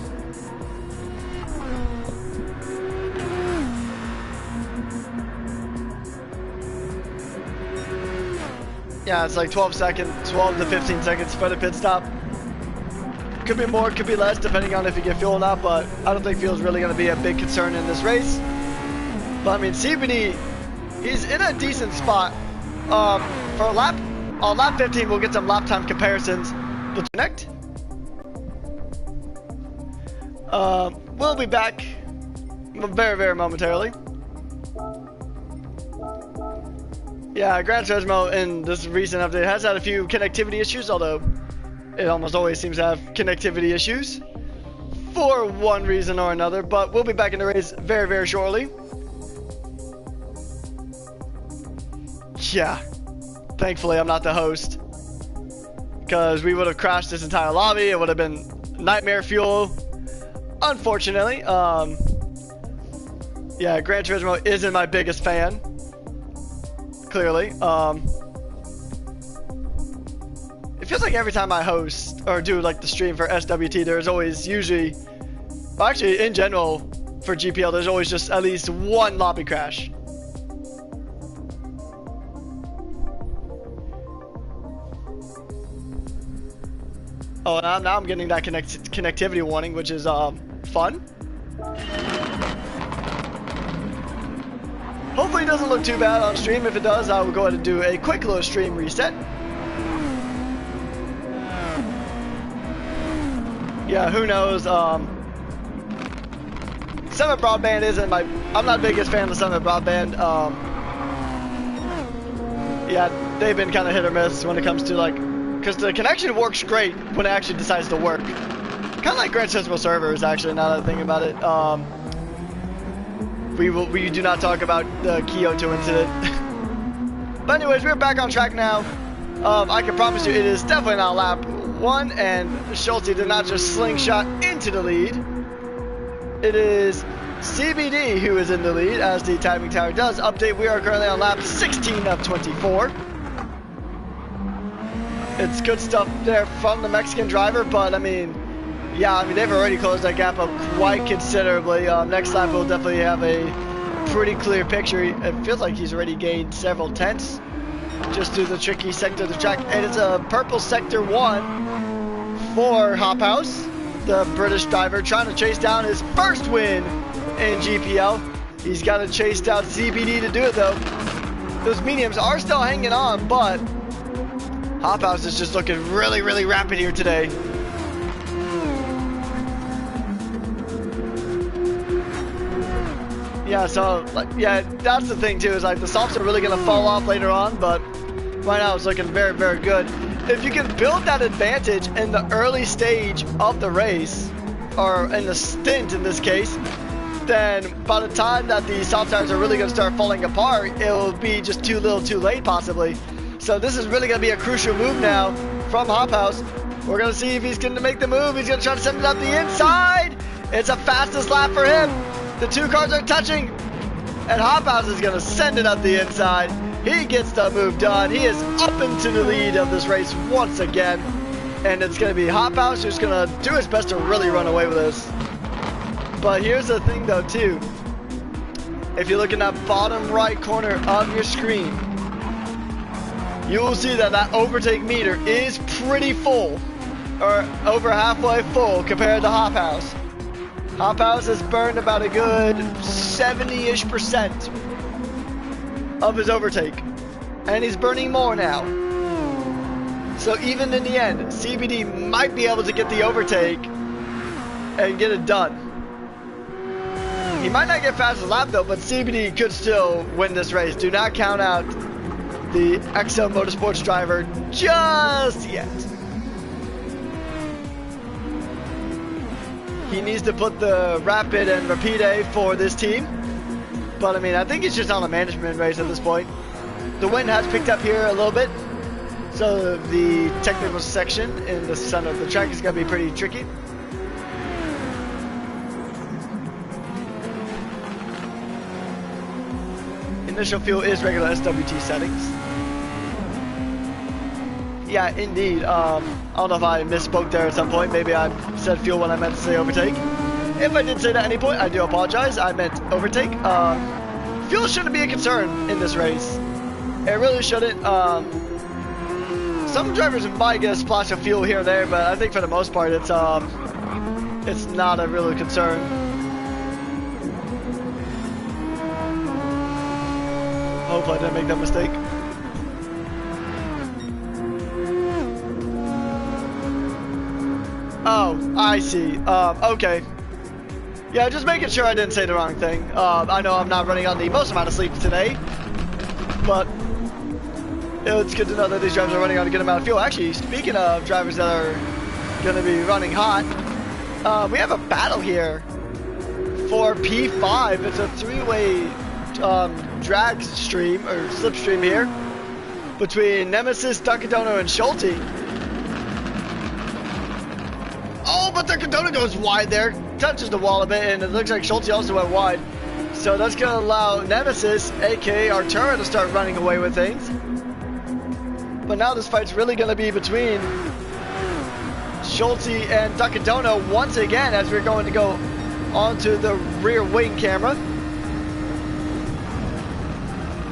Yeah, it's like 12 to 15 seconds for the pit stop. Could be more, could be less, depending on if you get fuel or not, but I don't think fuel is really going to be a big concern in this race. But I mean, CBD, he's in a decent spot. For on lap 15, we'll get some lap time comparisons. We'll connect. We'll be back very, very momentarily. Yeah, Gran Turismo in this recent update has had a few connectivity issues, although it almost always seems to have connectivity issues. for one reason or another, but we'll be back in the race very, very shortly. Yeah, thankfully I'm not the host, because we would have crashed this entire lobby. It would have been nightmare fuel, unfortunately. Yeah, Gran Turismo isn't my biggest fan, clearly. It feels like every time I host or do like the stream for SWT, there's always usually, well, actually in general for GPL, there's always just at least one lobby crash. Oh, and now I'm getting that connectivity warning, which is fun. Hopefully it doesn't look too bad on stream. If it does, I will go ahead and do a quick little stream reset. Yeah, who knows? Summit Broadband isn't my... I'm not the biggest fan of Summit Broadband. Yeah, they've been kind of hit or miss when it comes to like... Because the connection works great when it actually decides to work. Kind of like Gran Turismo servers, actually, now that I think about it. We do not talk about the Kyoto incident. But anyways, we're back on track now. I can promise you it is definitely not lap 1, and Schulte did not just slingshot into the lead. It is CBD who is in the lead, as the timing tower does update. We are currently on lap 16 of 24. It's good stuff there from the Mexican driver, but I mean, yeah, I mean, they've already closed that gap up quite considerably. Next lap we'll definitely have a pretty clear picture. It feels like he's already gained several tenths just through the tricky sector of the track, and it's a purple sector 1 for Hop House, the British driver, trying to chase down his first win in GPL. He's got to chase down CBD to do it though. Those mediums are still hanging on, but Hop House is just looking really, really rapid here today. Yeah, so, like, yeah, that's the thing too, is like the softs are really going to fall off later on, but right now it's looking very, very good. If you can build that advantage in the early stage of the race, or in the stint in this case, then by the time that the soft tires are really going to start falling apart, it will be just too little too late possibly. So this is really going to be a crucial move now from Hop House. We're going to see if he's going to make the move. He's going to try to send it up the inside. It's a fastest lap for him. The two cars are touching, and Hop House is going to send it up the inside. He gets the move done. He is up into the lead of this race once again, and it's going to be Hop House who's going to do his best to really run away with this. But here's the thing though too. If you look in that bottom right corner of your screen, you will see that that overtake meter is pretty full, or over halfway full compared to Hop House. Hop House has burned about a good 70-ish% of his overtake, and he's burning more now. So even in the end, CBD might be able to get the overtake and get it done. He might not get fastest lap though, but CBD could still win this race. Do not count out the XL Motorsports driver just yet. He needs to put the rapid and rapide for this team. But I mean, I think it's just on a management race at this point. The wind has picked up here a little bit, so the technical section in the center of the track is going to be pretty tricky. Initial fuel is regular SWT settings. Yeah, indeed. I don't know if I misspoke there at some point. Maybe I said fuel when I meant to say overtake. If I did say that at any point, I do apologize. I meant overtake. Fuel shouldn't be a concern in this race. It really shouldn't. Some drivers might get a splash of fuel here and there, but I think for the most part, it's not a real concern. Hopefully I didn't make that mistake. Oh, I see. Okay. Yeah, just making sure I didn't say the wrong thing. I know I'm not running on the most amount of sleep today, but it's good to know that these drivers are running on a good amount of fuel. Actually, speaking of drivers that are going to be running hot, we have a battle here for P5. It's a three-way drag stream or slipstream here between Nemesis, Duckadono, and Schulte. Oh, but Duckadono goes wide there, touches the wall a bit, and it looks like Schulte also went wide. So that's going to allow Nemesis, aka Artura, to start running away with things. But now this fight's really going to be between Schulte and Duckadono once again, as we're going to go onto the rear wing camera.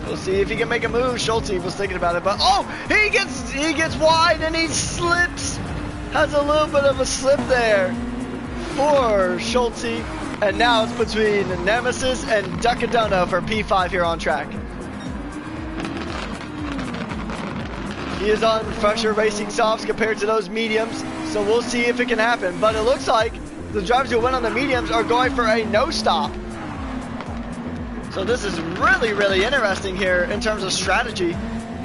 We'll see if he can make a move. Schulte was thinking about it, but oh, he gets wide and he slips. Has a little bit of a slip there for Schulte. And now it's between Nemesis and Duckadono for P5 here on track. He is on fresher racing softs compared to those mediums, so we'll see if it can happen. But it looks like the drivers who went on the mediums are going for a no stop. So this is really, really interesting here in terms of strategy.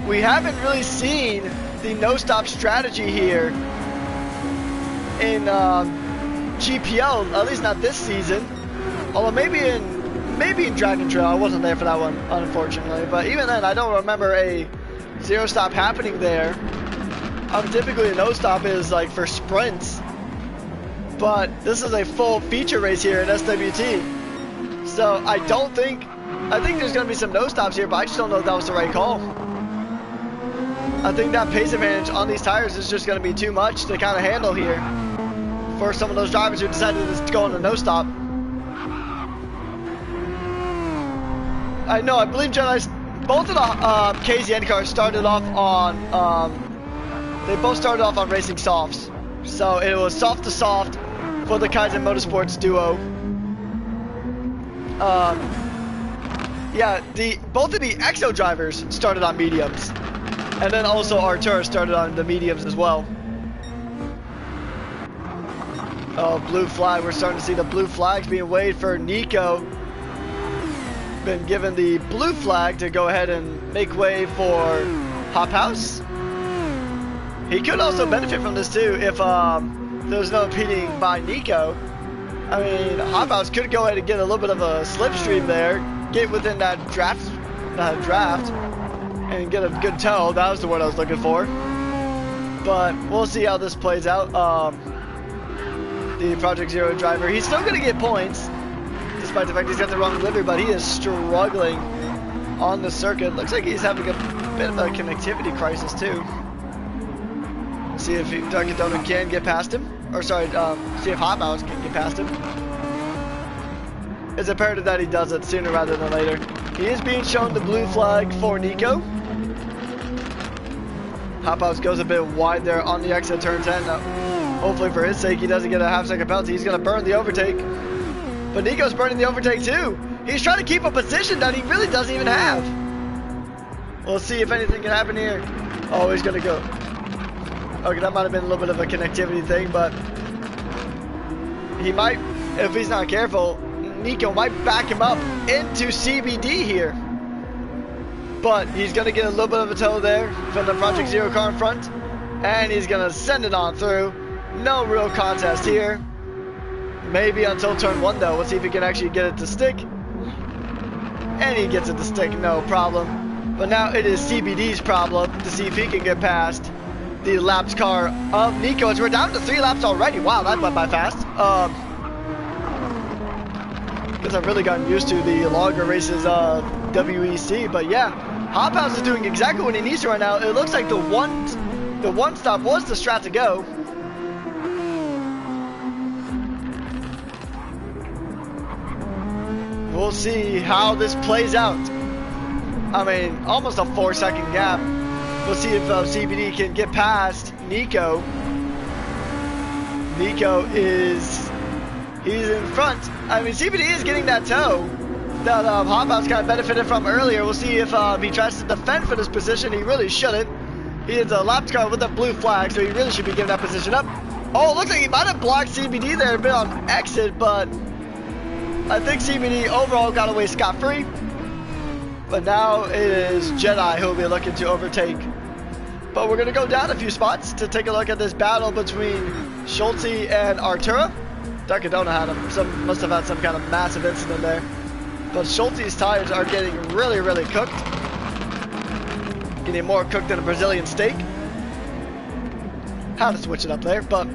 We haven't really seen the no stop strategy here in GPL, at least not this season. Although maybe in Dragon Trail. I wasn't there for that one, unfortunately. But even then, I don't remember a zero stop happening there. Typically a no stop is like for sprints. But this is a full feature race here in SWT. So I think there's going to be some no stops here, but I just don't know if that was the right call. I think that pace advantage on these tires is just going to be too much to kind of handle here for some of those drivers who decided to go on a no stop. I believe both of the KZN cars started off on, they both started off on racing softs. So it was soft to soft for the Kaizen Motorsports duo. Yeah, both of the EXO drivers started on mediums. And then also Artura started on the mediums as well. Oh, blue flag. We're starting to see the blue flags being waved for Nico. Been given the blue flag to go ahead and make way for Hop House. He could also benefit from this too if there's no impeding by Nico. I mean, Hop House could go ahead and get a little bit of a slipstream there, get within that draft, and get a good tow. That was the word I was looking for. But we'll see how this plays out. The Project Zero driver, he's still going to get points, despite the fact he's got the wrong livery, but he is struggling on the circuit. Looks like he's having a bit of a connectivity crisis too. See if Duckadono can get past him. Or sorry, see if Hot Mouse can get past him. It's imperative that he does it sooner rather than later. He is being shown the blue flag for Nico. Hot Mouse goes a bit wide there on the exit turn 10. Hopefully for his sake he doesn't get a half-second penalty. He's going to burn the overtake. But Nico's burning the overtake too. He's trying to keep a position that he really doesn't even have. We'll see if anything can happen here. Oh, he's going to go. Okay, that might have been a little bit of a connectivity thing, but he might, if he's not careful, Nico might back him up into CBD here. But he's going to get a little bit of a tow there from the Project Zero car in front. And he's going to send it on through. No real contest here. Maybe until turn 1 though. We'll see if he can actually get it to stick. And he gets it to stick, no problem. But now it is CBD's problem to see if he can get past the lapped car of Nico. As we're down to 3 laps already. Wow, that went by fast. Because I've really gotten used to the longer races of WEC. But yeah, Hop House is doing exactly what he needs to right now. It looks like the one stop was the strat to go. We'll see how this plays out. I mean, almost a 4-second gap. We'll see if CBD can get past Nico. Nico he's in front. I mean, CBD is getting that tow that Hop House kind of benefited from earlier. We'll see if he tries to defend for this position. He really shouldn't. He is a lapped car with a blue flag, so he really should be giving that position up. Oh, it looks like he might have blocked CBD there a bit on exit, but I think CBD overall got away scot-free. But now it is Jedi who will be looking to overtake. But we're going to go down a few spots to take a look at this battle between Schulte and Artura. Duckadona had must have had some kind of massive incident there. But Schulte's tires are getting really, really cooked. Getting more cooked than a Brazilian steak. Had to switch it up there, but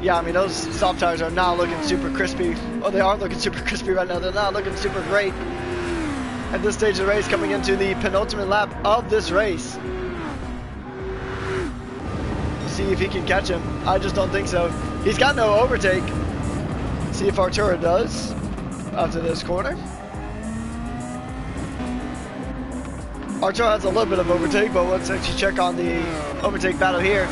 yeah, I mean, those soft tires are not looking super crispy. Oh, they are looking super crispy right now. They're not looking super great at this stage of the race, coming into the penultimate lap of this race. See if he can catch him. I just don't think so. He's got no overtake. See if Arturo does after this corner. Arturo has a little bit of overtake, but let's actually check on the overtake battle here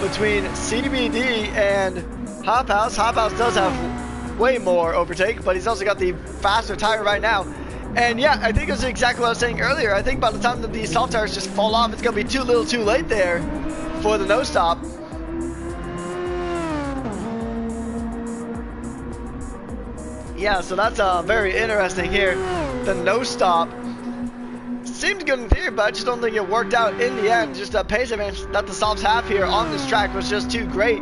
between CBD and Hop House. Hop House does have way more overtake, but he's also got the faster tire right now. And yeah, I think it was exactly what I was saying earlier. I think by the time that these soft tires just fall off, it's going to be too little too late there for the no stop. Yeah, so that's very interesting here. The no stop seemed good in theory, but I just don't think it worked out in the end. Just a pace advantage that the softs have here on this track was just too great.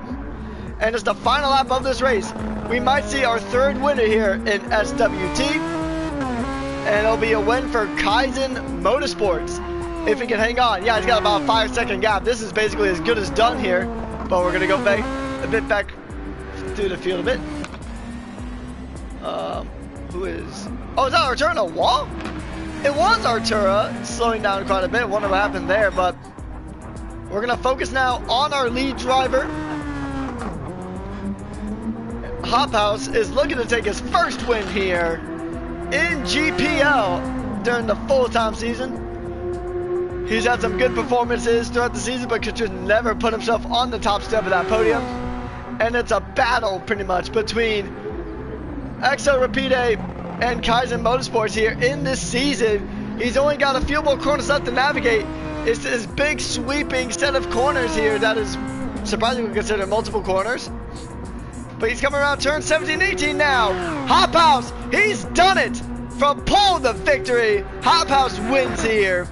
And it's the final lap of this race. We might see our third winner here in SWT. And it'll be a win for Kaizen Motorsports if he can hang on. Yeah, he's got about a 5-second gap. This is basically as good as done here. But we're going to go back a bit back through the field a bit. Who is... Oh, is that Arturo in a wall? It was Arturo slowing down quite a bit. Wonder what happened there, but we're going to focus now on our lead driver. Hop House is looking to take his first win here in GPL during the full-time season. He's had some good performances throughout the season, but could just never put himself on the top step of that podium. And it's a battle pretty much between Exo Rapide and Kaizen Motorsports here in this season. He's only got a few more corners left to navigate. It's this big sweeping set of corners here that is surprisingly considered multiple corners. But he's coming around turn 17, 18 now. Hop House, he's done it. From pole to victory, Hop House wins here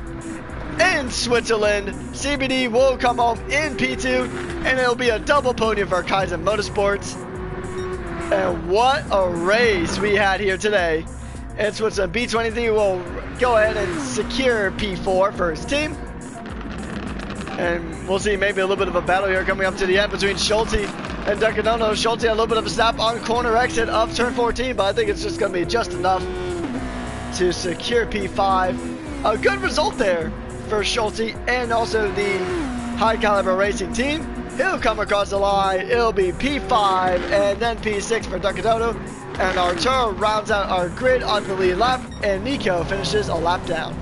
in Switzerland. CBD will come home in P2, and it'll be a double podium for Kaizen Motorsports. And what a race we had here today in Switzerland. B23 will go ahead and secure P4 for his team. And we'll see maybe a little bit of a battle here coming up to the end between Schulte and Duckadona. Schulte had a little bit of a snap on corner exit of turn 14, but I think it's just going to be just enough to secure P5. A good result there for Schulte and also the High Caliber Racing team. He'll come across the line. It'll be P5 and then P6 for Duckadona. And Arturo rounds out our grid on the lead lap, and Nico finishes a lap down.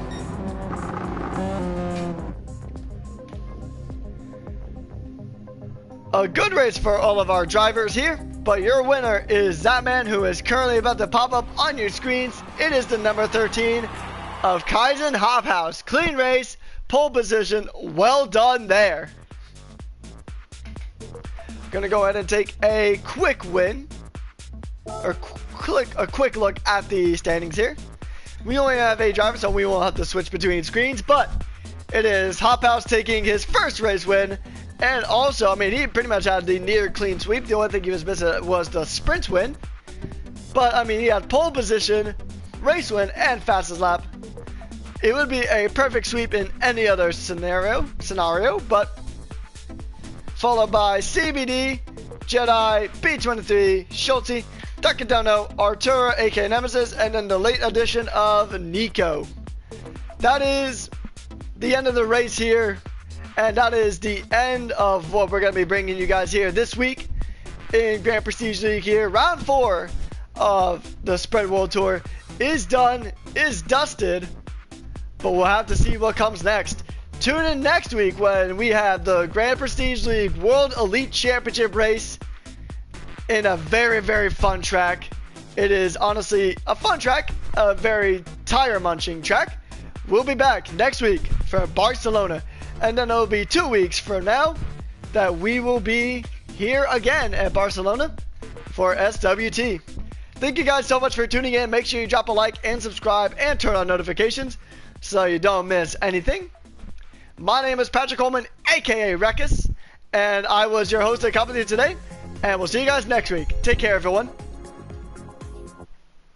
A good race for all of our drivers here, but your winner is that man who is currently about to pop up on your screens. It is the number 13 of Kaizen Hop House. Clean race, pole position, well done there. Gonna go ahead and take a quick win, or a quick look at the standings here. We only have 8 drivers, so we won't have to switch between screens, but it is Hop House taking his first race win. And also, I mean, he pretty much had the near clean sweep. The only thing he was missing was the sprint win. But, I mean, he had pole position, race win, and fastest lap. It would be a perfect sweep in any other scenario, but followed by CBD, Jedi, B23, Schulte, Duckadona, Arturo, aka Nemesis, and then the late addition of Nico. That is the end of the race here. And that is the end of what we're going to be bringing you guys here this week in Grand Prestige League here. Round 4 of the Spread World Tour is done, is dusted, but we'll have to see what comes next. Tune in next week when we have the Grand Prestige League World Elite Championship race in a very, very fun track. It is honestly a fun track, a very tire-munching track. We'll be back next week for Barcelona. And then it'll be 2 weeks from now that we will be here again at Barcelona for SWT. Thank you guys so much for tuning in. Make sure you drop a like and subscribe and turn on notifications so you don't miss anything. My name is Patrick Coleman, aka Rekus, And I was your host of company today. And we'll see you guys next week. Take care, everyone.